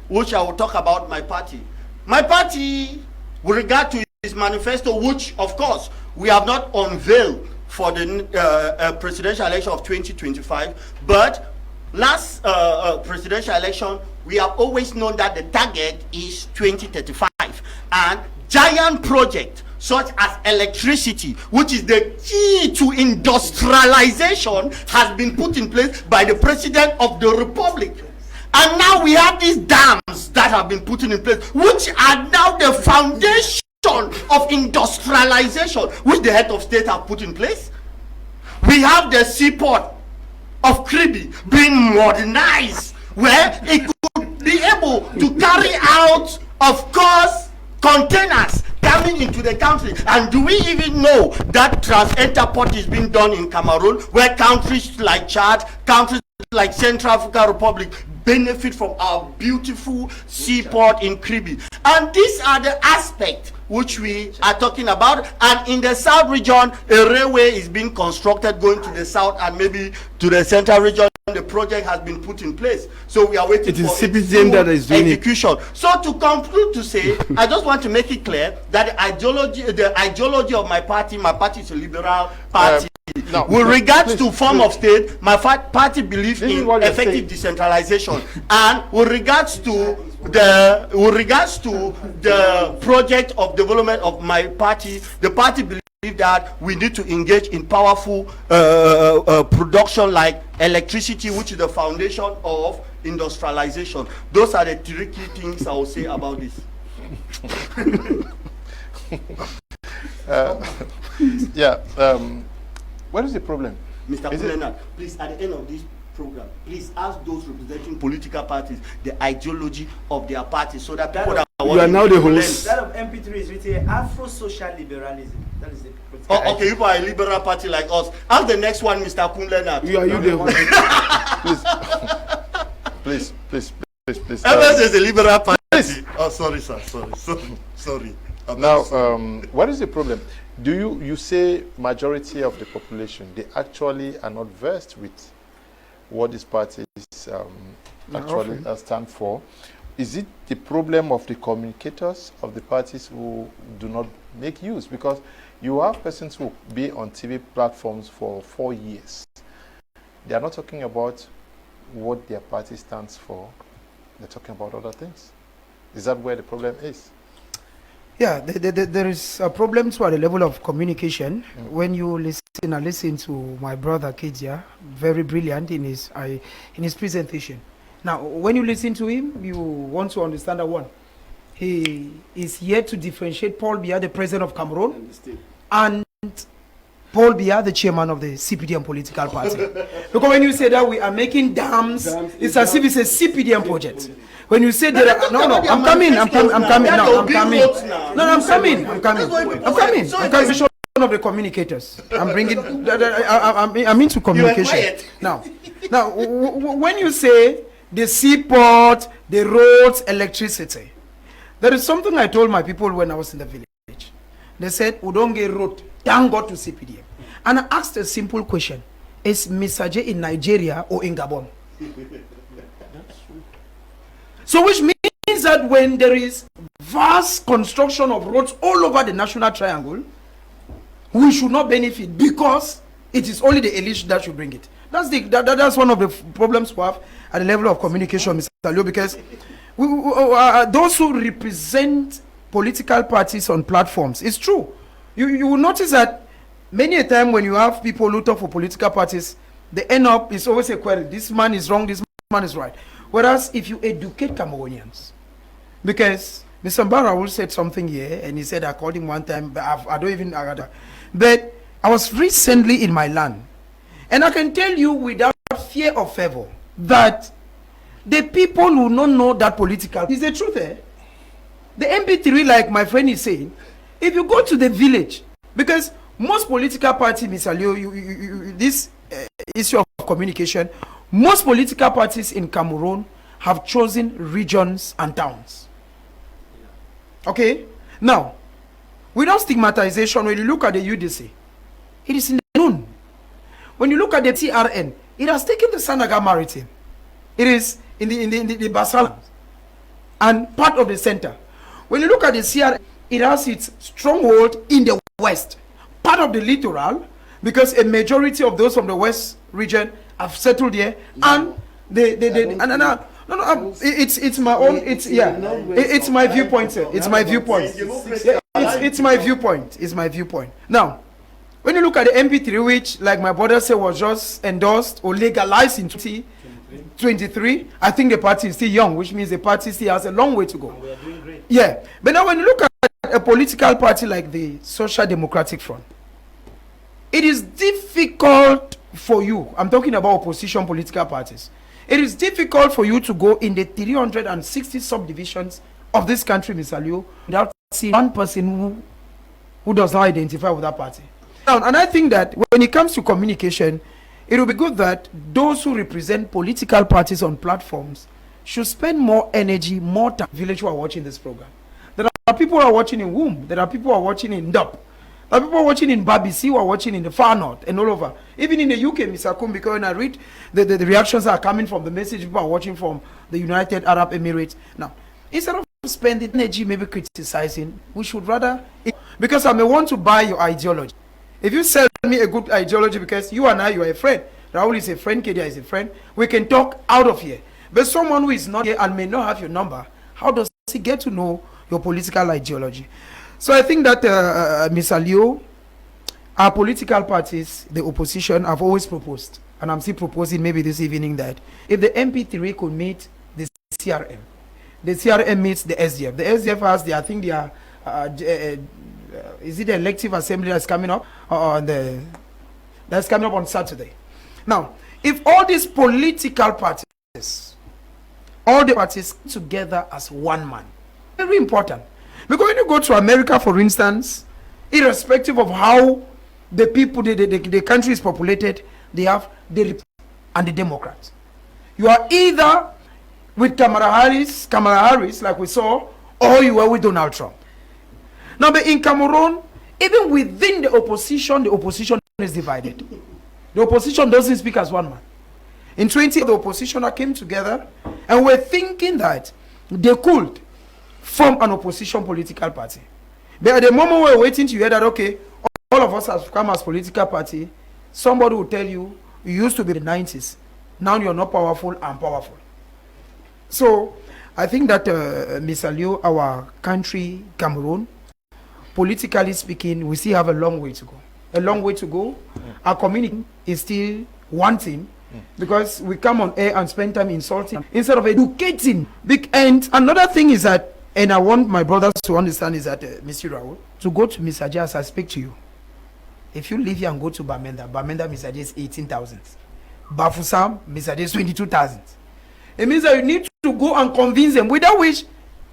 which I will talk about my party. My party, with regard to its manifesto, which of course we have not unveiled for the presidential election of 2025, but last presidential election, we have always known that the target is 2035, and giant project such as electricity, which is the key to industrialization, has been put in place by the president of the republic. And now we have these dams that have been put in place, which are now the foundation of industrialization, which the head of state have put in place. We have the seaport of Kribi being modernized, where it could be able to carry out, of course, containers coming into the country. And do we even know that Trans-Enter Port is being done in Cameroon, where countries like Chad, countries like Central African Republic benefit from our beautiful seaport in Kribi? And these are the aspects which we are talking about. And in the south region, a railway is being constructed going to the south and maybe to the central region. The project has been put in place, so we are waiting for CPTM that is doing execution. So to conclude, to say, I just want to make it clear that the ideology of my party is a liberal party. With regards to form of state, my party believes in effective decentralization, and with regards to the project of development of my party, the party believes that we need to engage in powerful production like electricity, which is the foundation of industrialization. Those are the three key things I will say about this. What is the problem? Mr. Kum Leaonard, please, at the end of this program, please ask those representing political parties the ideology of their party so that people that you are now the host. That of MP3 is written Afro-social liberalism. That is the Oh, okay, you are a liberal party like us. Ask the next one, Mr. Kum Leaonard. You are the host. Please. MS is a liberal party. Oh, sorry, sir. Sorry. Now, what is the problem? You say majority of the population, they actually are not versed with what these parties actually stand for. Is it the problem of the communicators of the parties who do not make use? Because you have persons who be on TV platforms for 4 years. They are not talking about what their party stands for. They're talking about other things. Is that where the problem is? Yeah, there is a problem at the level of communication. When you listen to my brother Kedia, very brilliant in his presentation. Now, when you listen to him, you want to understand that one. He is here to differentiate Paul Biya, the president of Cameroon, and Paul Biya, the chairman of the CPDM political party. Because when you say that we are making dams, it's as if it's a CPDM project. When you say that, I'm coming. Of the communicators. I'm bringing. I'm into communication now. When you say the seaport, the roads, electricity, there is something I told my people when I was in the village. They said, "We don't get road. Thank God to CPDM." And I asked a simple question: is Misaje in Nigeria or in Gabon? So which means that when there is vast construction of roads all over the National Triangle, we should not benefit because it is only the elite that should bring it. That's one of the problems we have at the level of communication, Mr. Leo, because those who represent political parties on platforms, it's true. You will notice that many a time when you have people who talk for political parties, they end up, it's always a query, this man is wrong, this man is right. Whereas if you educate Cameroonians, because Mr. Mbaraul said something here, and he said I called him one time, but I don't even, but I was recently in my land, and I can tell you without fear or favor that the people who don't know that political is the truth. The MP3, like my friend is saying, if you go to the village, because most political parties, Mr. Leo, this issue of communication, most political parties in Cameroon have chosen regions and towns. Okay? Now, without stigmatization, when you look at the UDC, it is in the noon. When you look at the TRN, it has taken the Sanaga Maritime. It is in the Basal and part of the center. When you look at the CRN, it has its stronghold in the west, part of the littoral, because a majority of those from the west region have settled there, and it's my own, it's my viewpoint, sir. It's my viewpoint. It's my viewpoint. It's my viewpoint. Now, when you look at the MP3, which, like my brother said, was just endorsed or legalized in 2023, I think the party is still young, which means the party still has a long way to go. We are doing great. Yeah, but now when you look at a political party like the Social Democratic Front, it is difficult for you, I'm talking about opposition political parties, it is difficult for you to go in the 360 subdivisions of this country, Mr. Leo, without seeing one person who does not identify with that party. Now, and I think that when it comes to communication, it will be good that those who represent political parties on platforms should spend more energy, more time. Village who are watching this program. There are people who are watching in Womb. There are people who are watching in Dop. There are people who are watching in Babisi, who are watching in the far north and all over. Even in the UK, Mr. Kum, because when I read the reactions that are coming from the message, people are watching from the United Arab Emirates. Now, instead of spending energy maybe criticizing, we should rather, because I may want to buy your ideology. If you sell me a good ideology, because you and you are a friend, Raul is a friend, Kedia is a friend, we can talk out of here. But someone who is not here and may not have your number, how does he get to know your political ideology? So I think that, Mr. Leo, our political parties, the opposition, have always proposed, and I'm still proposing maybe this evening, that if the MP3 could meet the CRM meets the SDF. The SDF has I think they are, is it the elective assembly that's coming up? that's coming up on Saturday. Now, if all these political parties, all the parties together as one man, very important. Because when you go to America, for instance, irrespective of how the people, the country is populated, they have the Republicans and the Democrats. You are either with Kamala Harris, like we saw, or you are with Donald Trump. Now, but in Cameroon, even within the opposition is divided. The opposition doesn't speak as one man. In 20, the opposition came together and were thinking that they could form an opposition political party. But at the moment we're waiting to hear that, okay, all of us have come as political party, somebody will tell you, you used to be the 90s. Now you're not powerful, I'm powerful. So I think that, Mr. Leo, our country, Cameroon, politically speaking, we still have a long way to go. A long way to go. Our community is still wanting because we come on air and spend time insulting instead of educating. And another thing is that, and I want my brothers to understand, is that, Mr. Raoul, to go to Mr. Jas, I speak to you. If you leave here and go to Bamenda, Mr. Jas 18,000. Bafusam, Mr. Jas 22,000. It means that you need to go and convince them, without which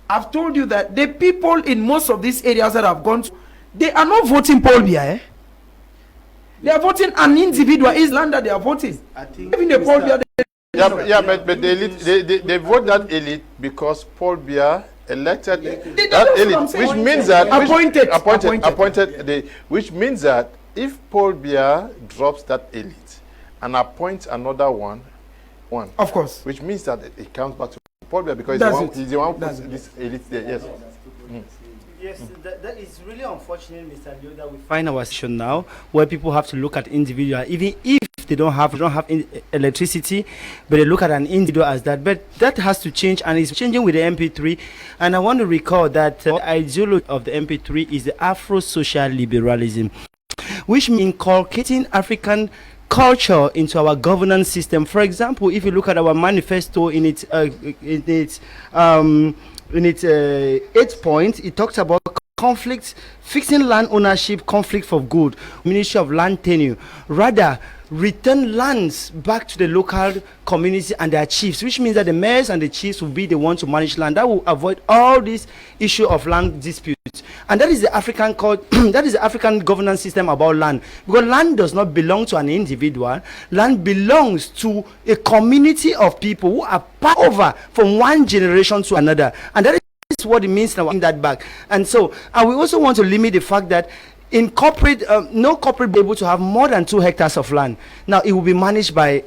I've told you that the people in most of these areas that have gone to, they are not voting Paul Biya. They are voting an individual. It's land that they are voting. I think even the Paul Biya. But the elite, they vote that elite because Paul Biya elected that elite, which means that appointed, which means that if Paul Biya drops that elite and appoints another one, of course, which means that it comes back to Paul Biya because he's the one who puts this elite there. Yes. Yes, that is really unfortunate, Mr. Leo, that we find our situation now where people have to look at individual, even if they don't have electricity, but they look at an individual as that. But that has to change, and it's changing with the MP3. And I want to recall that the ideology of the MP3 is the Afro-social liberalism, which means inculcating African culture into our governance system. For example, if you look at our manifesto in its 8th point, it talks about conflicts, fixing land ownership, conflict for good, Ministry of Land Tenure. Rather, return lands back to the local community and their chiefs, which means that the mayors and the chiefs will be the ones to manage land. That will avoid all this issue of land disputes. And that is the African that is the African governance system about land. Because land does not belong to an individual. Land belongs to a community of people who are passed over from one generation to another. And that is what it means now, that back. And so, and we also want to limit the fact that in corporate, no corporate will be able to have more than 2 hectares of land. Now, it will be managed by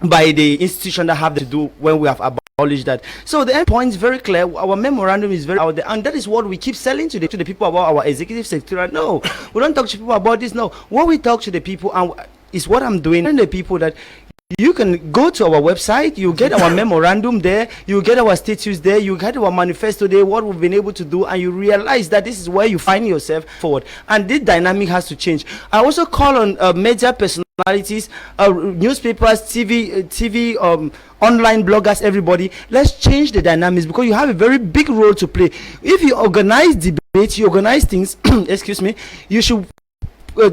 the institution that have to do when we have abolished that. So the end point is very clear. Our memorandum is very out there, and that is what we keep selling to the people about our executive secretariat. No, we don't talk to people about this. No, what we talk to the people and is what I'm doing, and the people that you can go to our website, you get our memorandum there, you get our statutes there, you get our manifesto there, what we've been able to do, and you realize that this is where you find yourself forward. And this dynamic has to change. I also call on major personalities, newspapers, TV, online bloggers, everybody. Let's change the dynamics, because you have a very big role to play. If you organize debates, you organize things, excuse me, you should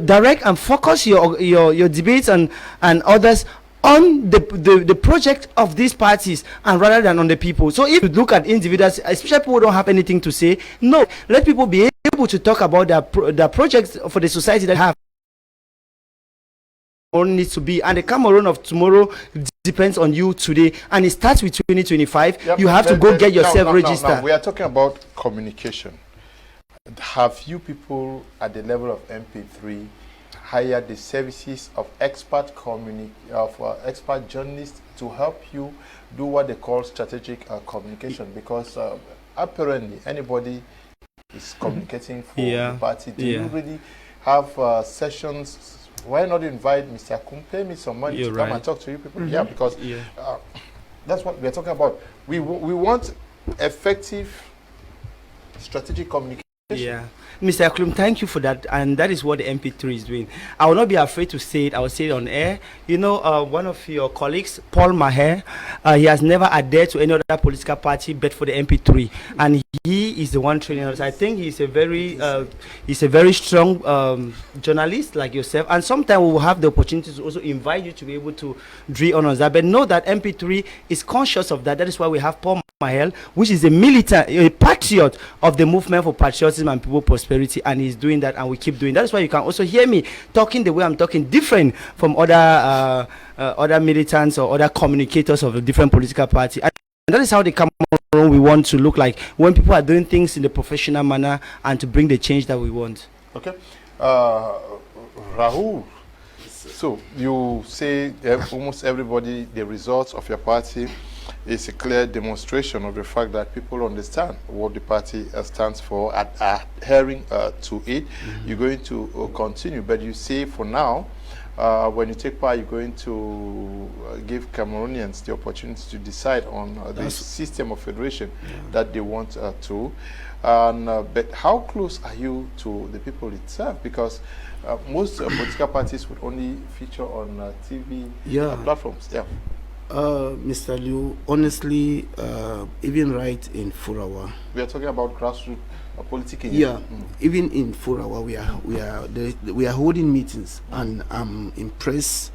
direct and focus your debates and others on the project of these parties, and rather than on the people. So if you look at individuals, especially people who don't have anything to say, no, let people be able to talk about their projects for the society that have needs to be, and the Cameroon of tomorrow depends on you today, and it starts with 2025. Yep, you have to go get yourself registered. No, we are talking about communication. Have you people at the level of MP3 hire the services of expert expert journalists to help you do what they call strategic communication? Because apparently anybody is communicating for the party. Do you really have sessions? Why not invite Mr. Kum, pay me some money to come and talk to you people? Yeah, because that's what we are talking about. We want effective strategic communication Yeah. Mr. Klum, thank you for that, and that is what the MP3 is doing. I will not be afraid to say it. I will say it on air. You know, one of your colleagues, Paul Maher, he has never adhered to any other political party but for the MP3, and he is the one training us. I think he's a very strong journalist like yourself, and sometimes we will have the opportunity to also invite you to be able to drill on us that. But know that MP3 is conscious of that. That is why we have Paul Maher, which is a militant, a patriot of the movement for patriotism and people prosperity, and he's doing that, and we keep doing that. That's why you can also hear me talking the way I'm talking, different from other militants or other communicators of a different political party. And that is how the Cameroon we want to look like when people are doing things in a professional manner and to bring the change that we want. Okay. Rahul, so you say almost everybody, the results of your party is a clear demonstration of the fact that people understand what the party stands for, adhering to it. You're going to continue, but you say for now, when you take part, you're going to give Cameroonians the opportunity to decide on the system of federation that they want to. But how close are you to the people itself? Because most political parties would only feature on TV platforms. Yeah. Mr. Liu, honestly, even right in Furawa, we are talking about grassroots politics. Even in Furawa, we are holding meetings, and I'm impressed.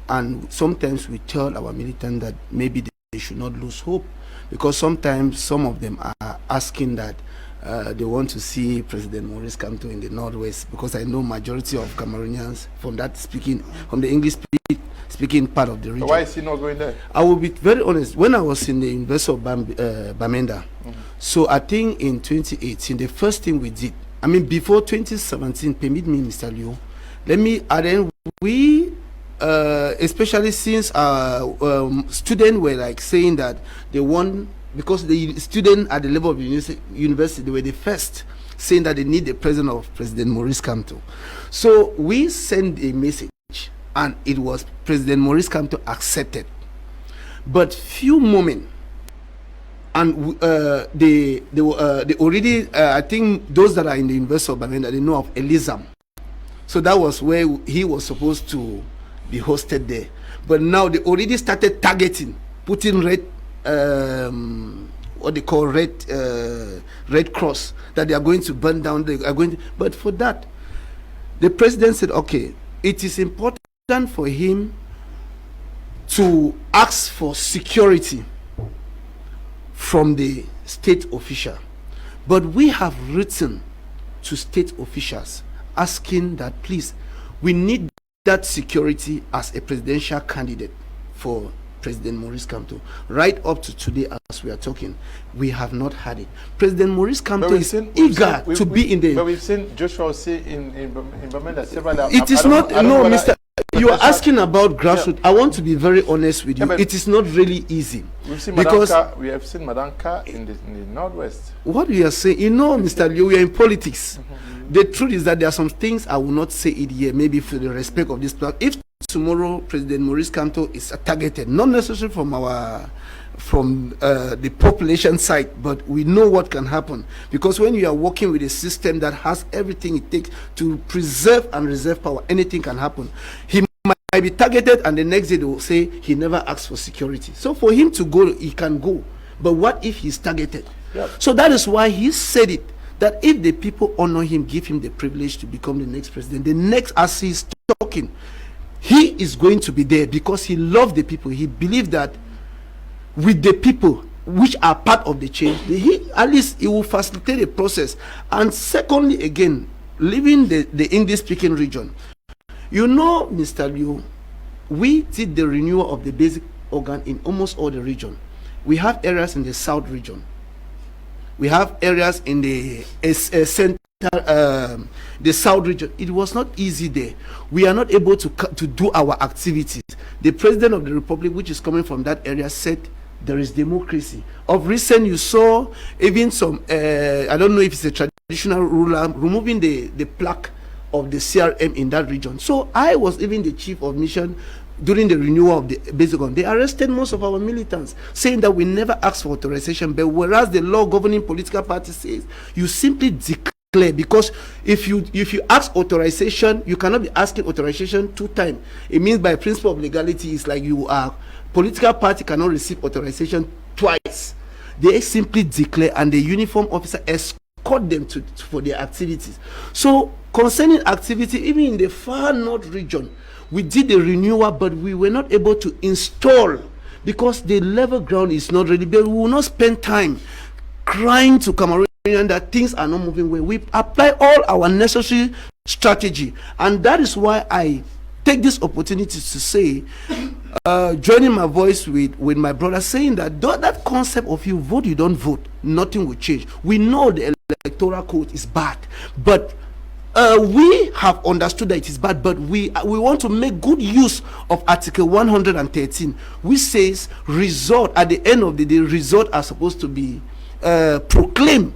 And sometimes we tell our militants that maybe they should not lose hope, because sometimes some of them are asking that they want to see President Maurice Kamto in the Northwest, because I know majority of Cameroonians from the English speaking part of the region. So why is he not going there? I will be very honest. When I was in the University of Bamenda, so I think in 2018, the first thing we did, I mean before 2017, permit me, Mr. Liu, let me add in, we, especially since students were like saying that they want, because the student at the level of university, they were the first saying that they need the presence of President Maurice Kamto. So we sent a message, and it was President Maurice Kamto accepted. But few moments, and they already, I think those that are in the University of Bamenda, they know of Elizam. So that was where he was supposed to be hosted there. But now they already started targeting, putting red, what they call red cross, that they are going to burn down. They are going to, but for that, the president said, okay, it is important for him to ask for security from the state official, but we have written to state officials asking that please, we need that security as a presidential candidate for President Maurice Kamto. Right up to today, as we are talking, we have not had it. President Maurice Kamto is eager to be in the. But we've seen Joshua say in Bamenda several. It is not, no, Mr. You are asking about grassroots. I want to be very honest with you. It is not really easy. We've seen because we have seen Madanka in the Northwest. What we are saying, you know, Mr. Liu, we are in politics. The truth is that there are some things I will not say it here, maybe for the respect of this platform. If tomorrow President Maurice Kamto is targeted, not necessarily from the population side, but we know what can happen, because when you are working with a system that has everything it takes to preserve and reserve power, anything can happen. He might be targeted, and the next day they will say he never asked for security. So for him to go, he can go, but what if he's targeted? So that is why he said it, that if the people honor him, give him the privilege to become the next president, the next, as he's talking, he is going to be there, because he loved the people. He believed that with the people which are part of the change, he at least he will facilitate the process. And secondly, again, leaving the English speaking region, you know, Mr. Liu, we did the renewal of the basic organ in almost all the region. We have areas in the south region, we have areas in the center, the south region. It was not easy there. We are not able to do our activities. The president of the republic, which is coming from that area, said there is democracy. Of recent, you saw even some, I don't know if it's a traditional ruler, removing the plaque of the CRM in that region. So I was even the chief of mission during the renewal of the basic gun, they arrested most of our militants, saying that we never asked for authorization. But whereas the law governing political parties says you simply declare, because if you ask authorization, you cannot be asking authorization 2 times. It means by principle of legality, it's like you are political party cannot receive authorization twice. They simply declare, and the uniform officer escort them for their activities. So concerning activity, even in the far north region, we did the renewal, but we were not able to install because the level ground is not ready. But we will not spend time crying to Cameroonians that things are not moving well. We apply all our necessary strategy, and that is why I take this opportunity to say, joining my voice with my brother, saying that that concept of you vote, you don't vote, nothing will change. We know the electoral code is bad, but we have understood that it is bad, but we want to make good use of Article 113, which says result, at the end of the day, result are supposed to be proclaimed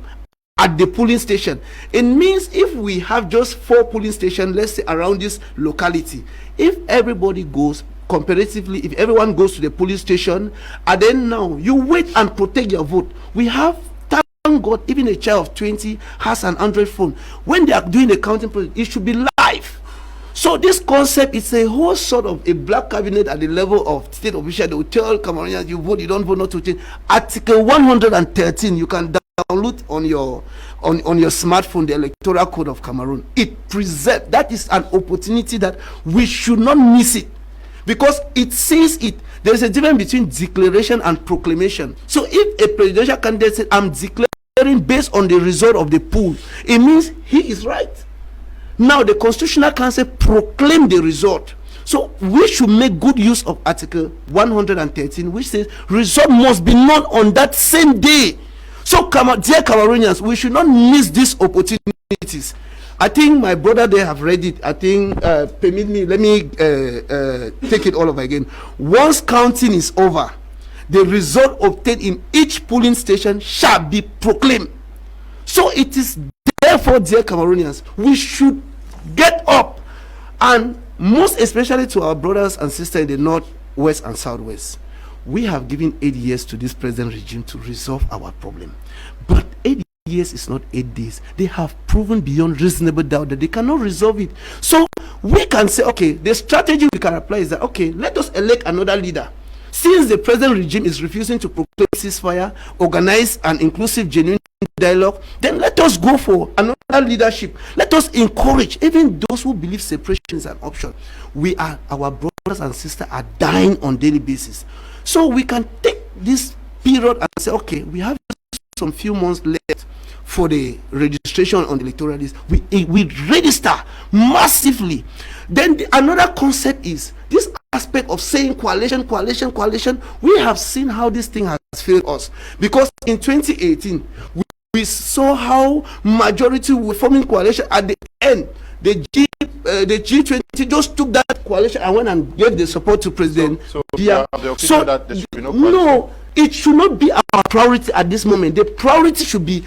at the polling station. It means if we have just 4 polling stations, let's say around this locality, if everybody goes, comparatively, if everyone goes to the polling station, and then now you wait and protect your vote, we have, thank God, even a child of 20 has an Android phone. When they are doing the counting process, it should be live. So this concept is a whole sort of a black cabinet at the level of state official. They will tell Cameroonians, you vote, you don't vote, not to change. Article 113, you can download on your smartphone the electoral code of Cameroon. It preserves, that is an opportunity that we should not miss it, because it says it. There is a difference between declaration and proclamation. So if a presidential candidate said, I'm declaring based on the result of the poll, it means he is right. Now the Constitutional Council proclaimed the result. So we should make good use of Article 113, which says result must be known on that same day. So dear Cameroonians, we should not miss these opportunities. I think my brother they have read it. I think permit me, let me take it all over again. Once counting is over, the result obtained in each polling station shall be proclaimed. So it is therefore, dear Cameroonians, we should get up, and most especially to our brothers and sisters in the north, west and southwest. We have given 8 years to this present regime to resolve our problem, but 8 years is not 8 days. They have proven beyond reasonable doubt that they cannot resolve it. So we can say, okay, the strategy we can apply is that, okay, let us elect another leader. Since the present regime is refusing to proclaim ceasefire, organize an inclusive, genuine dialogue, then let us go for another leadership. Let us encourage even those who believe separation is an option. Our brothers and sisters are dying on daily basis. So we can take this period and say, okay, we have some few months left for the registration on the electoral list. We register massively. Then another concept is this aspect of saying coalition. We have seen how this thing has failed us, because in 2018 we saw how majority were forming coalition. At the end, the G20 just took that coalition and went and gave the support to President Biya. So that there should be no, it should not be our priority at this moment. The priority should be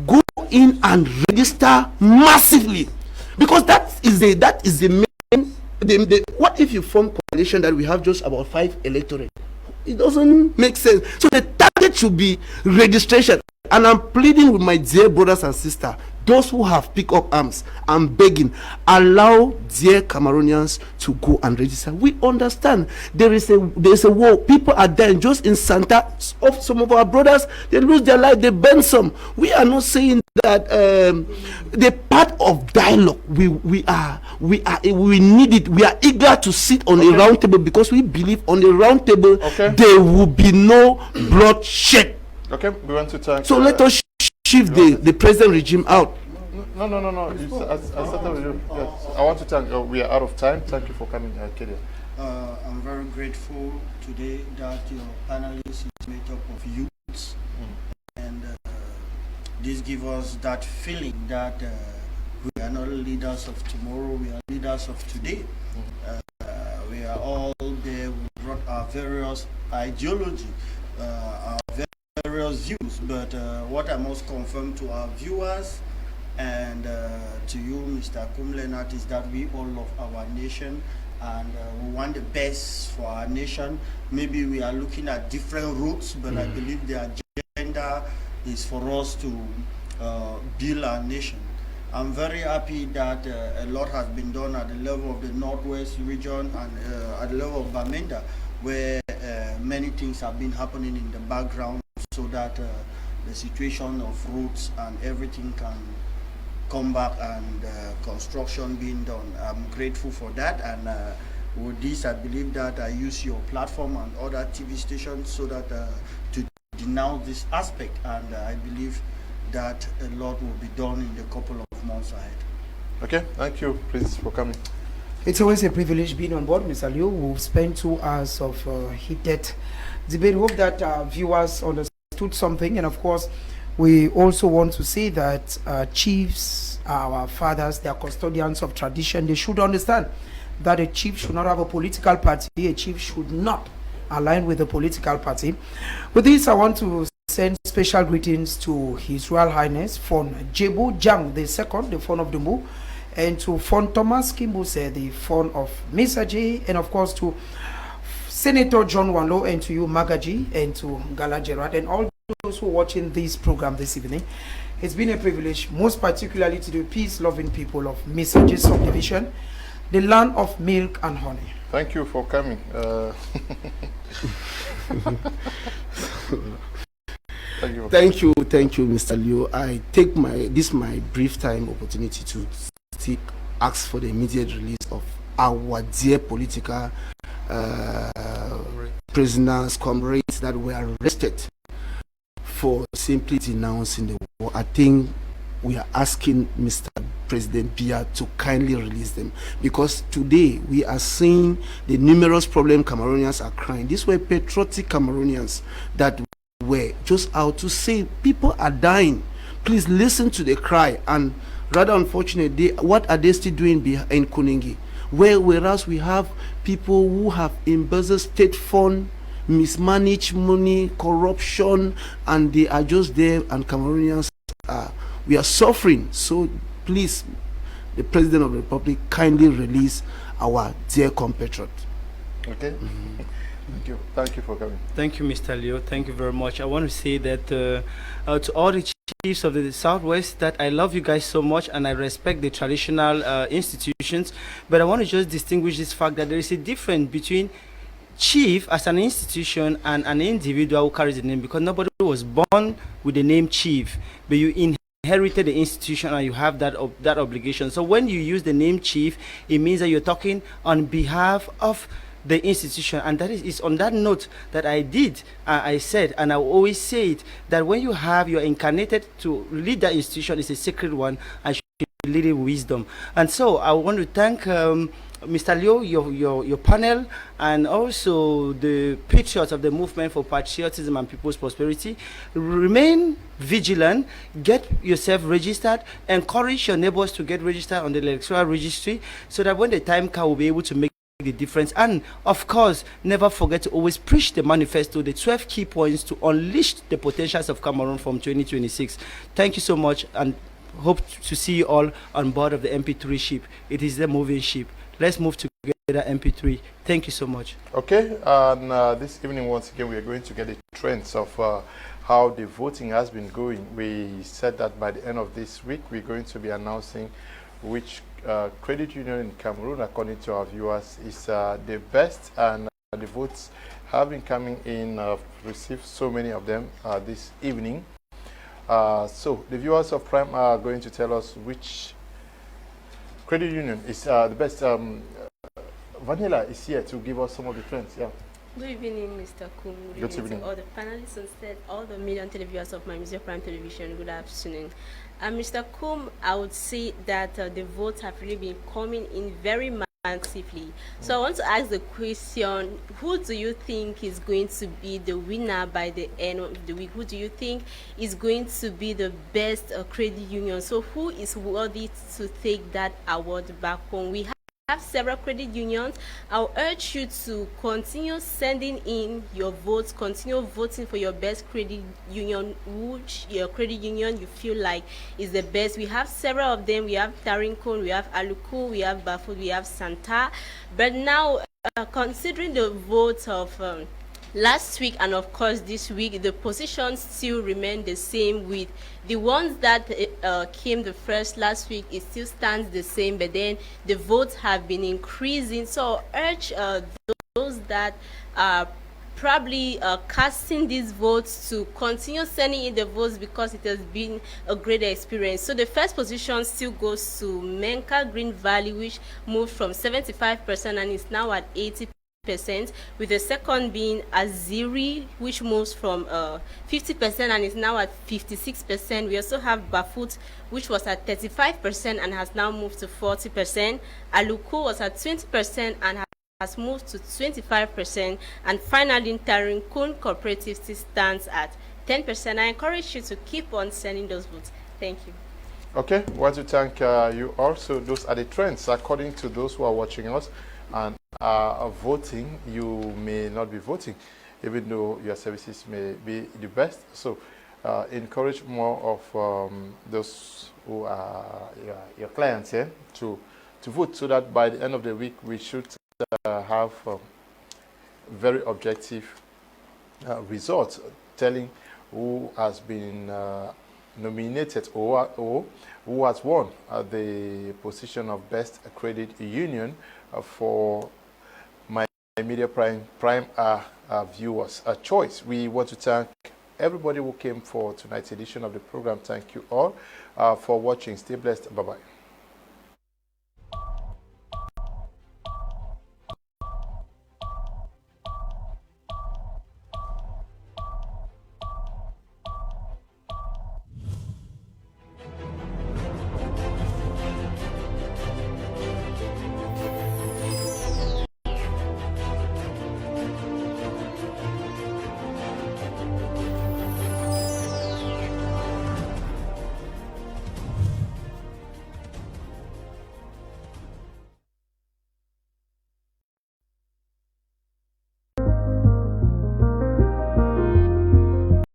go in and register massively, because that is the main. What if you form coalition that we have just about 5 electorate? It doesn't make sense. So the target should be registration. And I'm pleading with my dear brothers and sisters, those who have picked up arms, I'm begging, allow dear Cameroonians to go and register. We understand there is a war. People are dying. Just in Santa, of some of our brothers, they lose their life, they burn some. We are not saying that the part of dialogue we need it. We are eager to sit on a round table, because we believe on the round table there will be no bloodshed. Okay, we want to thank. So let us shift the present regime out. No. I want to thank. We are out of time. Thank you for coming, Kedia. I'm very grateful today that your panelists is made up of youths, and this gives us that feeling that we are not leaders of tomorrow, we are leaders of today. We are all there. We brought our various ideology, our various views, but what I must confirm to our viewers and to you, Mr. Kum Leaonard, is that we all love our nation, and we want the best for our nation. Maybe we are looking at different routes, but I believe the agenda is for us to build our nation. I'm very happy that a lot has been done at the level of the Northwest region and at the level of Bamenda, where many things have been happening in the background so that the situation of roads and everything can come back and construction being done. I'm grateful for that, and with this I believe that I use your platform and other TV stations so that to denounce this aspect, and I believe that a lot will be done in the couple of months ahead. Okay, thank you, Prince, for coming. It's always a privilege being on board, Mr. Liu. We've spent 2 hours of heated debate. Hope that viewers understood something, and of course we also want to say that chiefs, our fathers, they are custodians of tradition. They should understand that a chief should not have a political party. A chief should not align with a political party. With this, I want to send special greetings to His Royal Highness Fon Jebu Jang II, the Fon of the Mu, and to Fon Thomas Kimbuse, the Fon of Misaje, and of course to Senator John Wanlo, and to you Magaji, and to Gala Gerard, and all those who are watching this program this evening. It's been a privilege, most particularly to the peace-loving people of Misaje subdivision, the land of milk and honey. Thank you for coming. Thank you, Mr. Liu. I take my brief time opportunity to ask for the immediate release of our dear political prisoners, comrades that were arrested for simply denouncing the war. I think we are asking Mr. President Biya to kindly release them, because today we are seeing the numerous problems Cameroonians are crying. These were patriotic Cameroonians that were just out to say people are dying. Please listen to the cry. And rather unfortunately, what are they still doing in Kuningi, whereas we have people who have embezzled state fund, mismanaged money, corruption, and they are just there, and Cameroonians we are suffering. So please, the President of the Republic, kindly release our dear compatriot. Okay. Thank you for coming. Thank you, Mr. Leo. Thank you very much. I want to say that to all the chiefs of the Southwest, that I love you guys so much and I respect the traditional institutions, but I want to just distinguish this fact that there is a difference between chief as an institution and an individual who carries the name, because nobody was born with the name chief, but you inherited the institution and you have that obligation. So when you use the name chief, it means that you're talking on behalf of the institution, and that is on that note that I said, and I will always say it, that when you're incarnated to lead that institution, is a sacred one, and should lead it with wisdom. And so I want to thank Mr. Leo, your panel, and also the patriots of the movement for patriotism and people's prosperity. Remain vigilant, get yourself registered, encourage your neighbors to get registered on the electoral registry, so that when the time comes, we'll be able to make the difference. And of course, never forget to always preach the manifesto, the 12 key points to unleash the potentials of Cameroon from 2026. Thank you so much, and hope to see you all on board of the MP3 ship. It is the moving ship. Let's move together, MP3. Thank you so much. Okay, and this evening, once again, we are going to get the trends of how the voting has been going. We said that by the end of this week, we're going to be announcing which credit union in Cameroon, according to our viewers, is the best, and the votes have been coming in. Received so many of them this evening. So the viewers of Prime are going to tell us which credit union is the best. Vanilla is here to give us some of the trends. Yeah. Good evening, Mr. Kum. Good evening to all the panelists, instead all the million televiewers of my Media Prime Television. Good afternoon. Mr. Kum, I would say that the votes have really been coming in very massively. So I want to ask the question, who do you think is going to be the winner by the end of the week? Who do you think is going to be the best credit union? So who is worthy to take that award back home? We have several credit unions. I'll urge you to continue sending in your votes, continue voting for your best credit union, which your credit union you feel like is the best. We have several of them. We have Tarinkon, we have Aluku, we have Bafut, we have Santa. But now, considering the vote of last week and of course this week, the positions still remain the same. With the ones that came the first last week, it still stands the same, but then the votes have been increasing. So I urge those that are probably casting these votes to continue sending in the votes, because it has been a great experience. So the first position still goes to Menka Green Valley, which moved from 75% and is now at 80%, with the second being Aziri, which moves from 50% and is now at 56%. We also have Bafut, which was at 35% and has now moved to 40%. Aluku was at 20% and has moved to 25%. And finally, Tarinkun Cooperative still stands at 10%. I encourage you to keep on sending those votes. Thank you. Okay, I want to thank you also. Those are the trends according to those who are watching us and are voting. You may not be voting, even though your services may be the best. So encourage more of those who are your clients here to vote, so that by the end of the week we should have very objective results telling who has been nominated or who has won the position of best credit union for my Media Prime viewers choice. We want to thank everybody who came for tonight's edition of the program. Thank you all for watching. Stay blessed. Bye-bye.